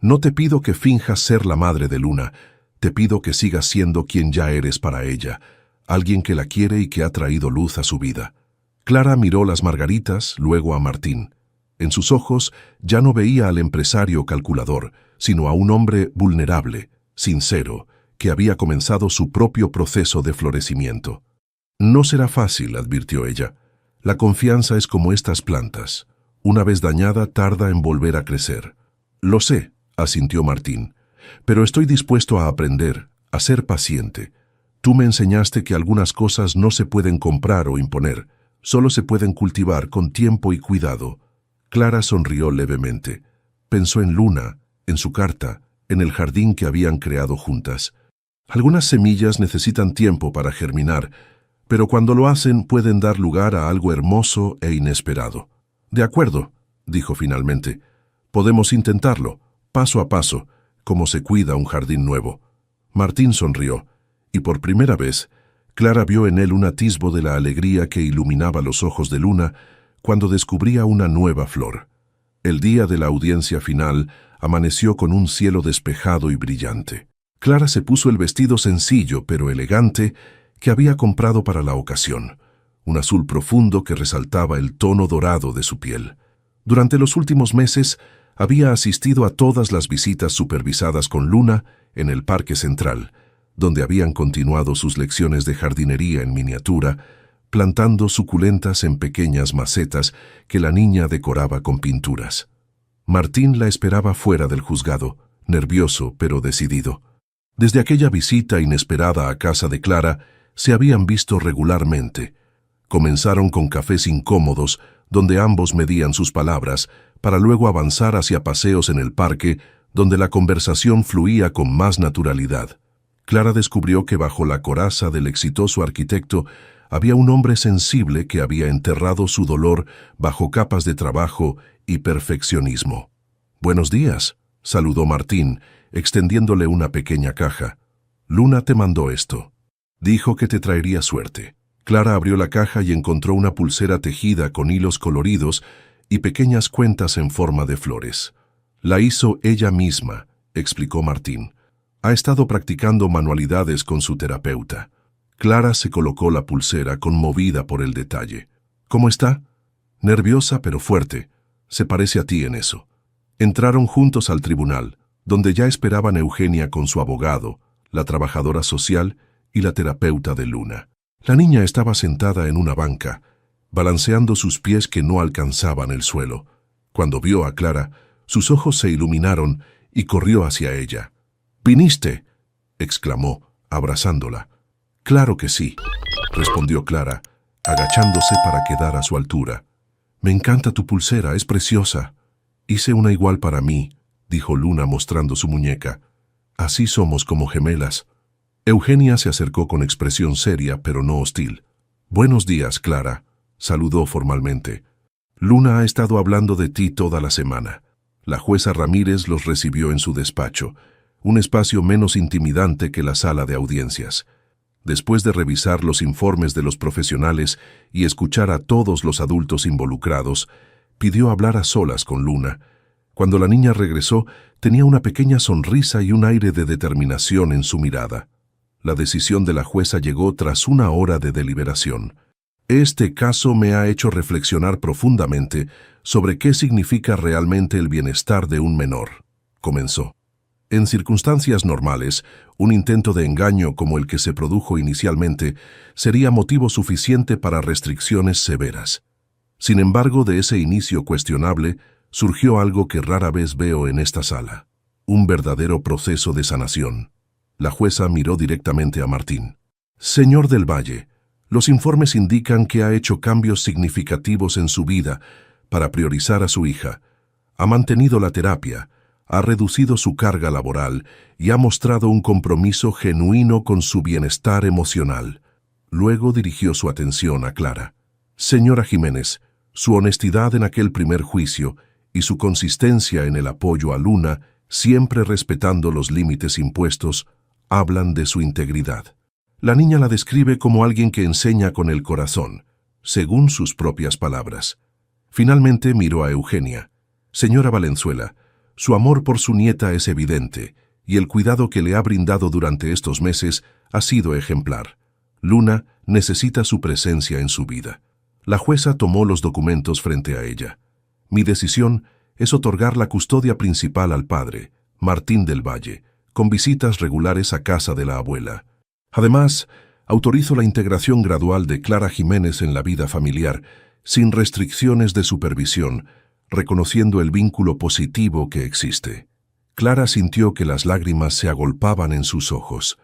No te pido que finjas ser la madre de Luna, te pido que sigas siendo quien ya eres para ella, alguien que la quiere y que ha traído luz a su vida. Clara miró las margaritas, luego a Martín. En sus ojos ya no veía al empresario calculador, sino a un hombre vulnerable, sincero, que había comenzado su propio proceso de florecimiento. No será fácil, advirtió ella. La confianza es como estas plantas. Una vez dañada, tarda en volver a crecer. Lo sé, asintió Martín, pero estoy dispuesto a aprender, a ser paciente. Tú me enseñaste que algunas cosas no se pueden comprar o imponer, solo se pueden cultivar con tiempo y cuidado. Clara sonrió levemente. Pensó en Luna, en su carta, en el jardín que habían creado juntas. Algunas semillas necesitan tiempo para germinar, pero cuando lo hacen pueden dar lugar a algo hermoso e inesperado. De acuerdo, dijo finalmente. Podemos intentarlo, paso a paso, como se cuida un jardín nuevo. Martín sonrió, y por primera vez, Clara vio en él un atisbo de la alegría que iluminaba los ojos de Luna cuando descubría una nueva flor. El día de la audiencia final amaneció con un cielo despejado y brillante. Clara se puso el vestido sencillo pero elegante que había comprado para la ocasión, un azul profundo que resaltaba el tono dorado de su piel. Durante los últimos meses había asistido a todas las visitas supervisadas con Luna en el Parque Central, donde habían continuado sus lecciones de jardinería en miniatura, plantando suculentas en pequeñas macetas que la niña decoraba con pinturas. Martín la esperaba fuera del juzgado, nervioso pero decidido. Desde aquella visita inesperada a casa de Clara, se habían visto regularmente. Comenzaron con cafés incómodos, donde ambos medían sus palabras, para luego avanzar hacia paseos en el parque, donde la conversación fluía con más naturalidad. Clara descubrió que bajo la coraza del exitoso arquitecto había un hombre sensible que había enterrado su dolor bajo capas de trabajo y perfeccionismo. «Buenos días», saludó Martín, extendiéndole una pequeña caja. «Luna te mandó esto. Dijo que te traería suerte». Clara abrió la caja y encontró una pulsera tejida con hilos coloridos y pequeñas cuentas en forma de flores. «La hizo ella misma», explicó Martín. «Ha estado practicando manualidades con su terapeuta». Clara se colocó la pulsera conmovida por el detalle. «¿Cómo está?» «Nerviosa pero fuerte. Se parece a ti en eso». Entraron juntos al tribunal, donde ya esperaban Eugenia con su abogado, la trabajadora social y la terapeuta de Luna. La niña estaba sentada en una banca, balanceando sus pies que no alcanzaban el suelo. Cuando vio a Clara, sus ojos se iluminaron y corrió hacia ella. «¿Viniste?», exclamó, abrazándola. «Claro que sí», respondió Clara, agachándose para quedar a su altura. «Me encanta tu pulsera, es preciosa». «Hice una igual para mí», dijo Luna mostrando su muñeca. «Así somos como gemelas». Eugenia se acercó con expresión seria pero no hostil. «Buenos días, Clara», saludó formalmente. «Luna ha estado hablando de ti toda la semana». La jueza Ramírez los recibió en su despacho, un espacio menos intimidante que la sala de audiencias. Después de revisar los informes de los profesionales y escuchar a todos los adultos involucrados, pidió hablar a solas con Luna. Cuando la niña regresó, tenía una pequeña sonrisa y un aire de determinación en su mirada. La decisión de la jueza llegó tras una hora de deliberación. Este caso me ha hecho reflexionar profundamente sobre qué significa realmente el bienestar de un menor, comenzó. En circunstancias normales, un intento de engaño como el que se produjo inicialmente sería motivo suficiente para restricciones severas. Sin embargo, de ese inicio cuestionable, surgió algo que rara vez veo en esta sala: un verdadero proceso de sanación. La jueza miró directamente a Martín. Señor del Valle, los informes indican que ha hecho cambios significativos en su vida para priorizar a su hija. Ha mantenido la terapia, ha reducido su carga laboral y ha mostrado un compromiso genuino con su bienestar emocional. Luego dirigió su atención a Clara. Señora Jiménez, su honestidad en aquel primer juicio y su consistencia en el apoyo a Luna, siempre respetando los límites impuestos, hablan de su integridad. La niña la describe como alguien que enseña con el corazón, según sus propias palabras. Finalmente miró a Eugenia. Señora Valenzuela, su amor por su nieta es evidente, y el cuidado que le ha brindado durante estos meses ha sido ejemplar. Luna necesita su presencia en su vida. La jueza tomó los documentos frente a ella. Mi decisión es otorgar la custodia principal al padre, Martín del Valle, con visitas regulares a casa de la abuela. Además, autorizo la integración gradual de Clara Jiménez en la vida familiar, sin restricciones de supervisión, reconociendo el vínculo positivo que existe. Clara sintió que las lágrimas se agolpaban en sus ojos.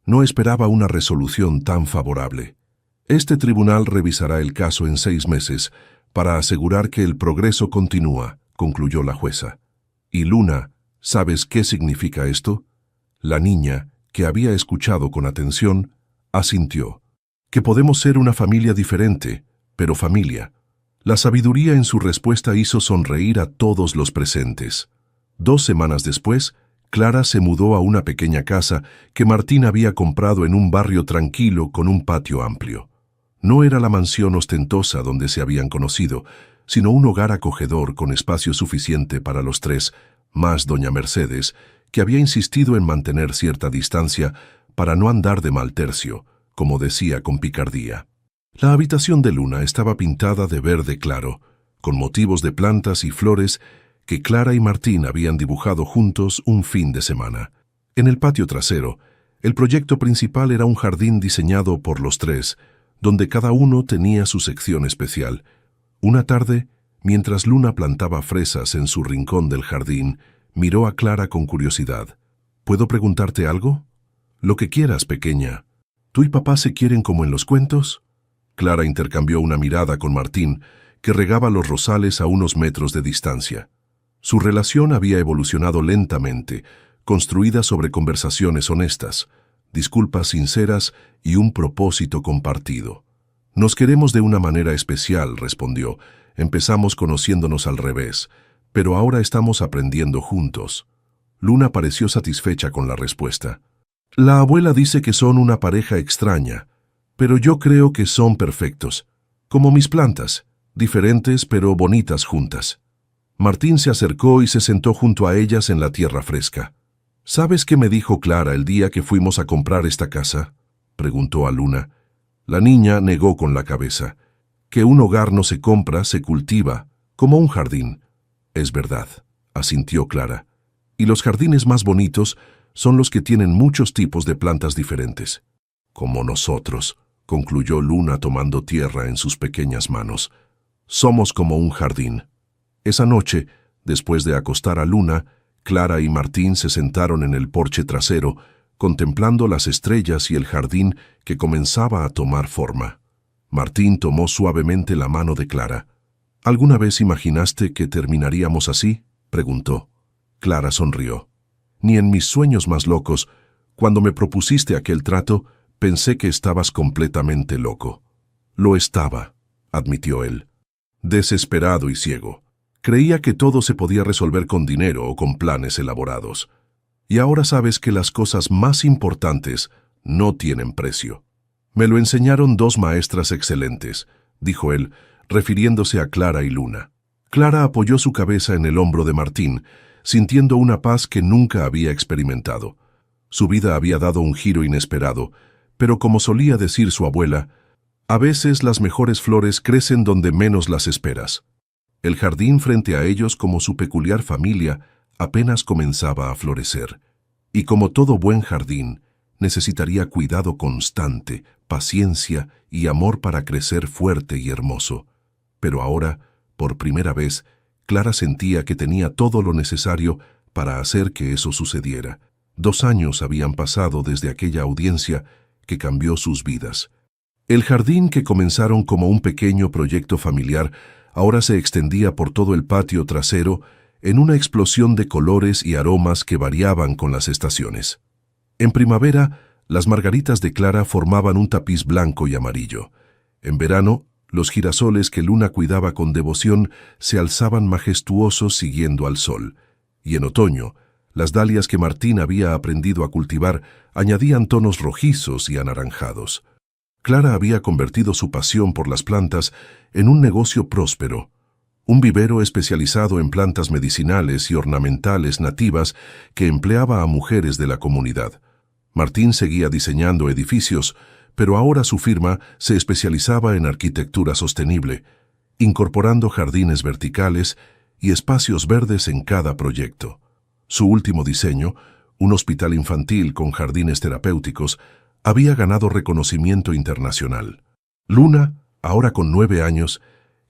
No esperaba una resolución tan favorable. Este tribunal revisará el caso en 6 meses para asegurar que el progreso continúa, concluyó la jueza. Y Luna, ¿sabes qué significa esto? La niña, que había escuchado con atención, asintió. Que podemos ser una familia diferente, pero familia. La sabiduría en su respuesta hizo sonreír a todos los presentes. 2 semanas después, Clara se mudó a una pequeña casa que Martín había comprado en un barrio tranquilo con un patio amplio. No era la mansión ostentosa donde se habían conocido, sino un hogar acogedor con espacio suficiente para los 3, más doña Mercedes, que había insistido en mantener cierta distancia para no andar de mal tercio, como decía con picardía. La habitación de Luna estaba pintada de verde claro, con motivos de plantas y flores que Clara y Martín habían dibujado juntos un fin de semana. En el patio trasero, el proyecto principal era un jardín diseñado por los 3, donde cada uno tenía su sección especial. Una tarde, mientras Luna plantaba fresas en su rincón del jardín, miró a Clara con curiosidad. ¿Puedo preguntarte algo? Lo que quieras, pequeña. ¿Tú y papá se quieren como en los cuentos? Clara intercambió una mirada con Martín, que regaba los rosales a unos metros de distancia. Su relación había evolucionado lentamente, construida sobre conversaciones honestas, disculpas sinceras y un propósito compartido. Nos queremos de una manera especial, respondió. Empezamos conociéndonos al revés, pero ahora estamos aprendiendo juntos. Luna pareció satisfecha con la respuesta. La abuela dice que son una pareja extraña, pero yo creo que son perfectos, como mis plantas, diferentes pero bonitas juntas. Martín se acercó y se sentó junto a ellas en la tierra fresca. ¿Sabes qué me dijo Clara el día que fuimos a comprar esta casa?, preguntó a Luna. La niña negó con la cabeza. Que un hogar no se compra, se cultiva, como un jardín. Es verdad, asintió Clara. Y los jardines más bonitos son los que tienen muchos tipos de plantas diferentes. Como nosotros, concluyó Luna tomando tierra en sus pequeñas manos. Somos como un jardín. Esa noche, después de acostar a Luna, Clara y Martín se sentaron en el porche trasero, contemplando las estrellas y el jardín que comenzaba a tomar forma. Martín tomó suavemente la mano de Clara. ¿Alguna vez imaginaste que terminaríamos así?, preguntó. Clara sonrió. Ni en mis sueños más locos, cuando me propusiste aquel trato, pensé que estabas completamente loco. Lo estaba, admitió él. Desesperado y ciego. Creía que todo se podía resolver con dinero o con planes elaborados. Y ahora sabes que las cosas más importantes no tienen precio. Me lo enseñaron dos maestras excelentes, dijo él, refiriéndose a Clara y Luna. Clara apoyó su cabeza en el hombro de Martín, sintiendo una paz que nunca había experimentado. Su vida había dado un giro inesperado, pero como solía decir su abuela, a veces las mejores flores crecen donde menos las esperas. El jardín frente a ellos, como su peculiar familia, apenas comenzaba a florecer. Y como todo buen jardín, necesitaría cuidado constante, paciencia y amor para crecer fuerte y hermoso. Pero ahora, por primera vez, Clara sentía que tenía todo lo necesario para hacer que eso sucediera. 2 años habían pasado desde aquella audiencia que cambió sus vidas. El jardín, que comenzaron como un pequeño proyecto familiar, ahora se extendía por todo el patio trasero en una explosión de colores y aromas que variaban con las estaciones. En primavera, las margaritas de Clara formaban un tapiz blanco y amarillo. En verano, los girasoles que Luna cuidaba con devoción se alzaban majestuosos siguiendo al sol. Y en otoño, las dalias que Martín había aprendido a cultivar añadían tonos rojizos y anaranjados. Clara había convertido su pasión por las plantas en un negocio próspero, un vivero especializado en plantas medicinales y ornamentales nativas que empleaba a mujeres de la comunidad. Martín seguía diseñando edificios, pero ahora su firma se especializaba en arquitectura sostenible, incorporando jardines verticales y espacios verdes en cada proyecto. Su último diseño, un hospital infantil con jardines terapéuticos, había ganado reconocimiento internacional. Luna, ahora con 9 años,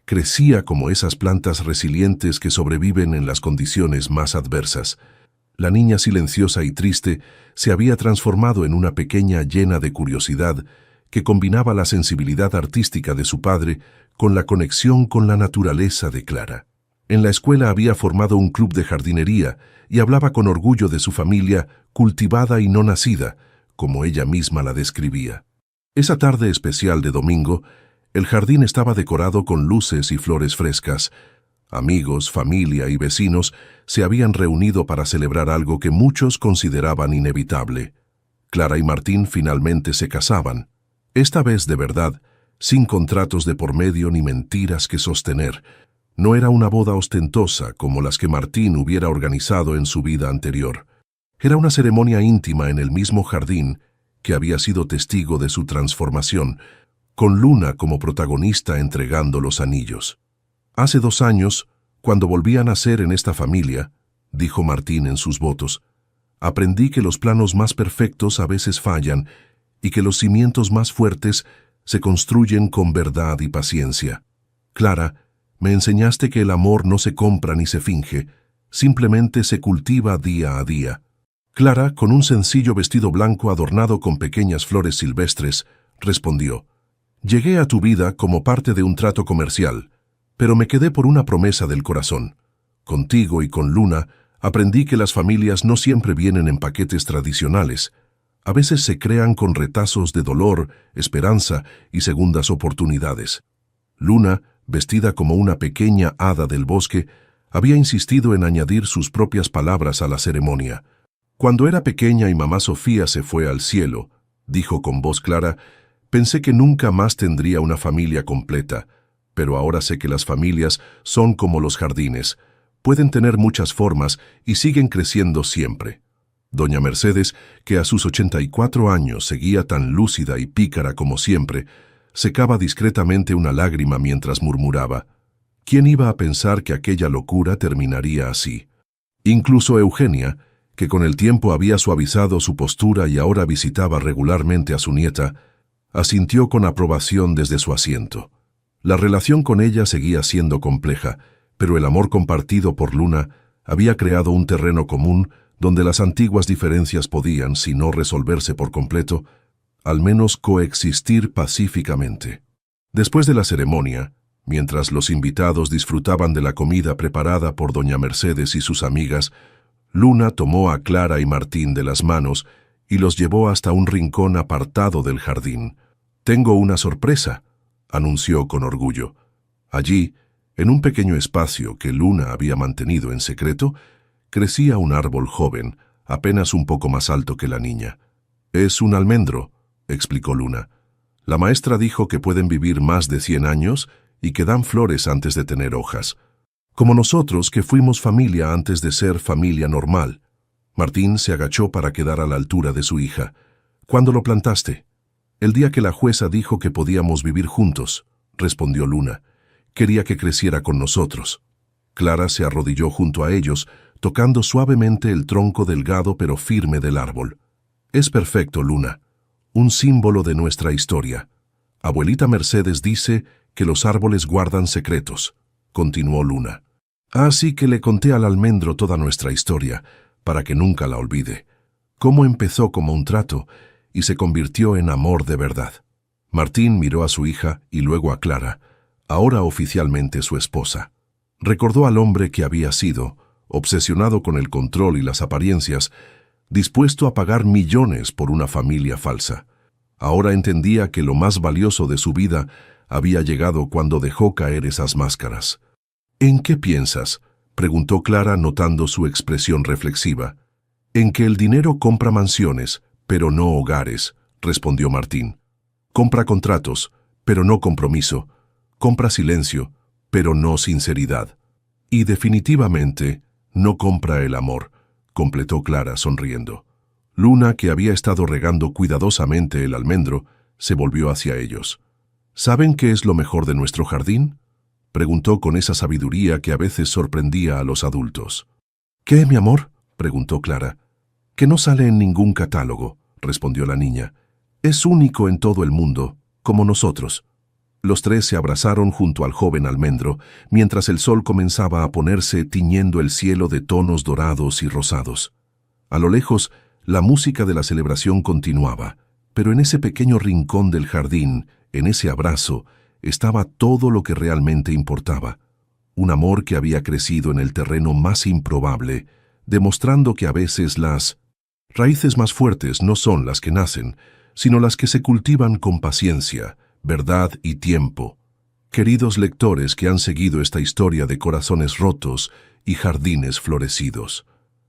crecía como esas plantas resilientes que sobreviven en las condiciones más adversas. La niña silenciosa y triste se había transformado en una pequeña llena de curiosidad que combinaba la sensibilidad artística de su padre con la conexión con la naturaleza de Clara. En la escuela había formado un club de jardinería y hablaba con orgullo de su familia cultivada y no nacida, como ella misma la describía. Esa tarde especial de domingo, el jardín estaba decorado con luces y flores frescas. Amigos, familia y vecinos se habían reunido para celebrar algo que muchos consideraban inevitable. Clara y Martín finalmente se casaban. Esta vez de verdad, sin contratos de por medio ni mentiras que sostener. No era una boda ostentosa como las que Martín hubiera organizado en su vida anterior. Era una ceremonia íntima en el mismo jardín que había sido testigo de su transformación, con Luna como protagonista entregando los anillos. Hace 2 años, cuando volví a nacer en esta familia, dijo Martín en sus votos, aprendí que los planos más perfectos a veces fallan y que los cimientos más fuertes se construyen con verdad y paciencia. Clara, me enseñaste que el amor no se compra ni se finge, simplemente se cultiva día a día. Clara, con un sencillo vestido blanco adornado con pequeñas flores silvestres, respondió, llegué a tu vida como parte de un trato comercial, pero me quedé por una promesa del corazón. Contigo y con Luna aprendí que las familias no siempre vienen en paquetes tradicionales. A veces se crean con retazos de dolor, esperanza y segundas oportunidades. Luna, vestida como una pequeña hada del bosque, había insistido en añadir sus propias palabras a la ceremonia. Cuando era pequeña y mamá Sofía se fue al cielo, dijo con voz clara, pensé que nunca más tendría una familia completa, pero ahora sé que las familias son como los jardines, pueden tener muchas formas y siguen creciendo siempre. Doña Mercedes, que a sus 84 años seguía tan lúcida y pícara como siempre, secaba discretamente una lágrima mientras murmuraba, ¿quién iba a pensar que aquella locura terminaría así? Incluso Eugenia, que con el tiempo había suavizado su postura y ahora visitaba regularmente a su nieta, asintió con aprobación desde su asiento. La relación con ella seguía siendo compleja, pero el amor compartido por Luna había creado un terreno común donde las antiguas diferencias podían, si no resolverse por completo, al menos coexistir pacíficamente. Después de la ceremonia, mientras los invitados disfrutaban de la comida preparada por doña Mercedes y sus amigas, Luna tomó a Clara y Martín de las manos y los llevó hasta un rincón apartado del jardín. «Tengo una sorpresa», anunció con orgullo. Allí, en un pequeño espacio que Luna había mantenido en secreto, crecía un árbol joven, apenas un poco más alto que la niña. Es un almendro, explicó Luna. La maestra dijo que pueden vivir más de 100 años y que dan flores antes de tener hojas. Como nosotros, que fuimos familia antes de ser familia normal. Martín se agachó para quedar a la altura de su hija. ¿Cuándo lo plantaste? El día que la jueza dijo que podíamos vivir juntos, respondió Luna. Quería que creciera con nosotros. Clara se arrodilló junto a ellos, tocando suavemente el tronco delgado pero firme del árbol. Es perfecto, Luna. Un símbolo de nuestra historia. Abuelita Mercedes dice que los árboles guardan secretos, continuó Luna. Así que le conté al almendro toda nuestra historia, para que nunca la olvide. Cómo empezó como un trato y se convirtió en amor de verdad. Martín miró a su hija y luego a Clara, ahora oficialmente su esposa. Recordó al hombre que había sido, obsesionado con el control y las apariencias, dispuesto a pagar millones por una familia falsa. Ahora entendía que lo más valioso de su vida había llegado cuando dejó caer esas máscaras. ¿En qué piensas?, preguntó Clara notando su expresión reflexiva. En que el dinero compra mansiones, pero no hogares, respondió Martín. Compra contratos, pero no compromiso. Compra silencio, pero no sinceridad. Y definitivamente no compra el amor, completó Clara sonriendo. Luna, que había estado regando cuidadosamente el almendro, se volvió hacia ellos. ¿Saben qué es lo mejor de nuestro jardín?, preguntó con esa sabiduría que a veces sorprendía a los adultos. ¿Qué, mi amor?, preguntó Clara. Que no sale en ningún catálogo, respondió la niña. Es único en todo el mundo, como nosotros. Los tres se abrazaron junto al joven almendro, mientras el sol comenzaba a ponerse tiñendo el cielo de tonos dorados y rosados. A lo lejos, la música de la celebración continuaba, pero en ese pequeño rincón del jardín, en ese abrazo, estaba todo lo que realmente importaba. Un amor que había crecido en el terreno más improbable, demostrando que a veces las raíces más fuertes no son las que nacen, sino las que se cultivan con paciencia, verdad y tiempo. Queridos lectores que han seguido esta historia de corazones rotos y jardines florecidos,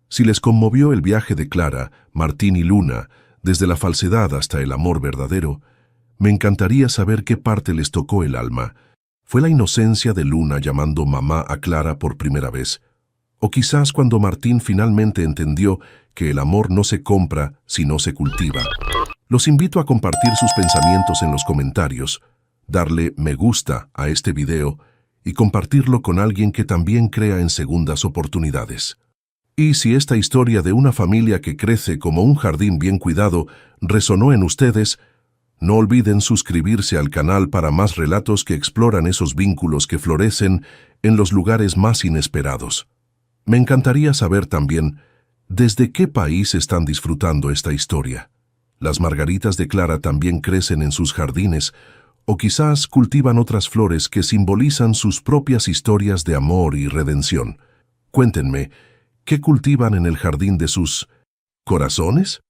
si les conmovió el viaje de Clara, Martín y Luna, desde la falsedad hasta el amor verdadero, me encantaría saber qué parte les tocó el alma. ¿Fue la inocencia de Luna llamando mamá a Clara por primera vez? O quizás cuando Martín finalmente entendió que el amor no se compra, sino se cultiva. Los invito a compartir sus pensamientos en los comentarios, darle me gusta a este video y compartirlo con alguien que también crea en segundas oportunidades. Y si esta historia de una familia que crece como un jardín bien cuidado resonó en ustedes, no olviden suscribirse al canal para más relatos que exploran esos vínculos que florecen en los lugares más inesperados. Me encantaría saber también desde qué país están disfrutando esta historia. ¿Las margaritas de Clara también crecen en sus jardines o quizás cultivan otras flores que simbolizan sus propias historias de amor y redención? Cuéntenme, ¿qué cultivan en el jardín de sus corazones?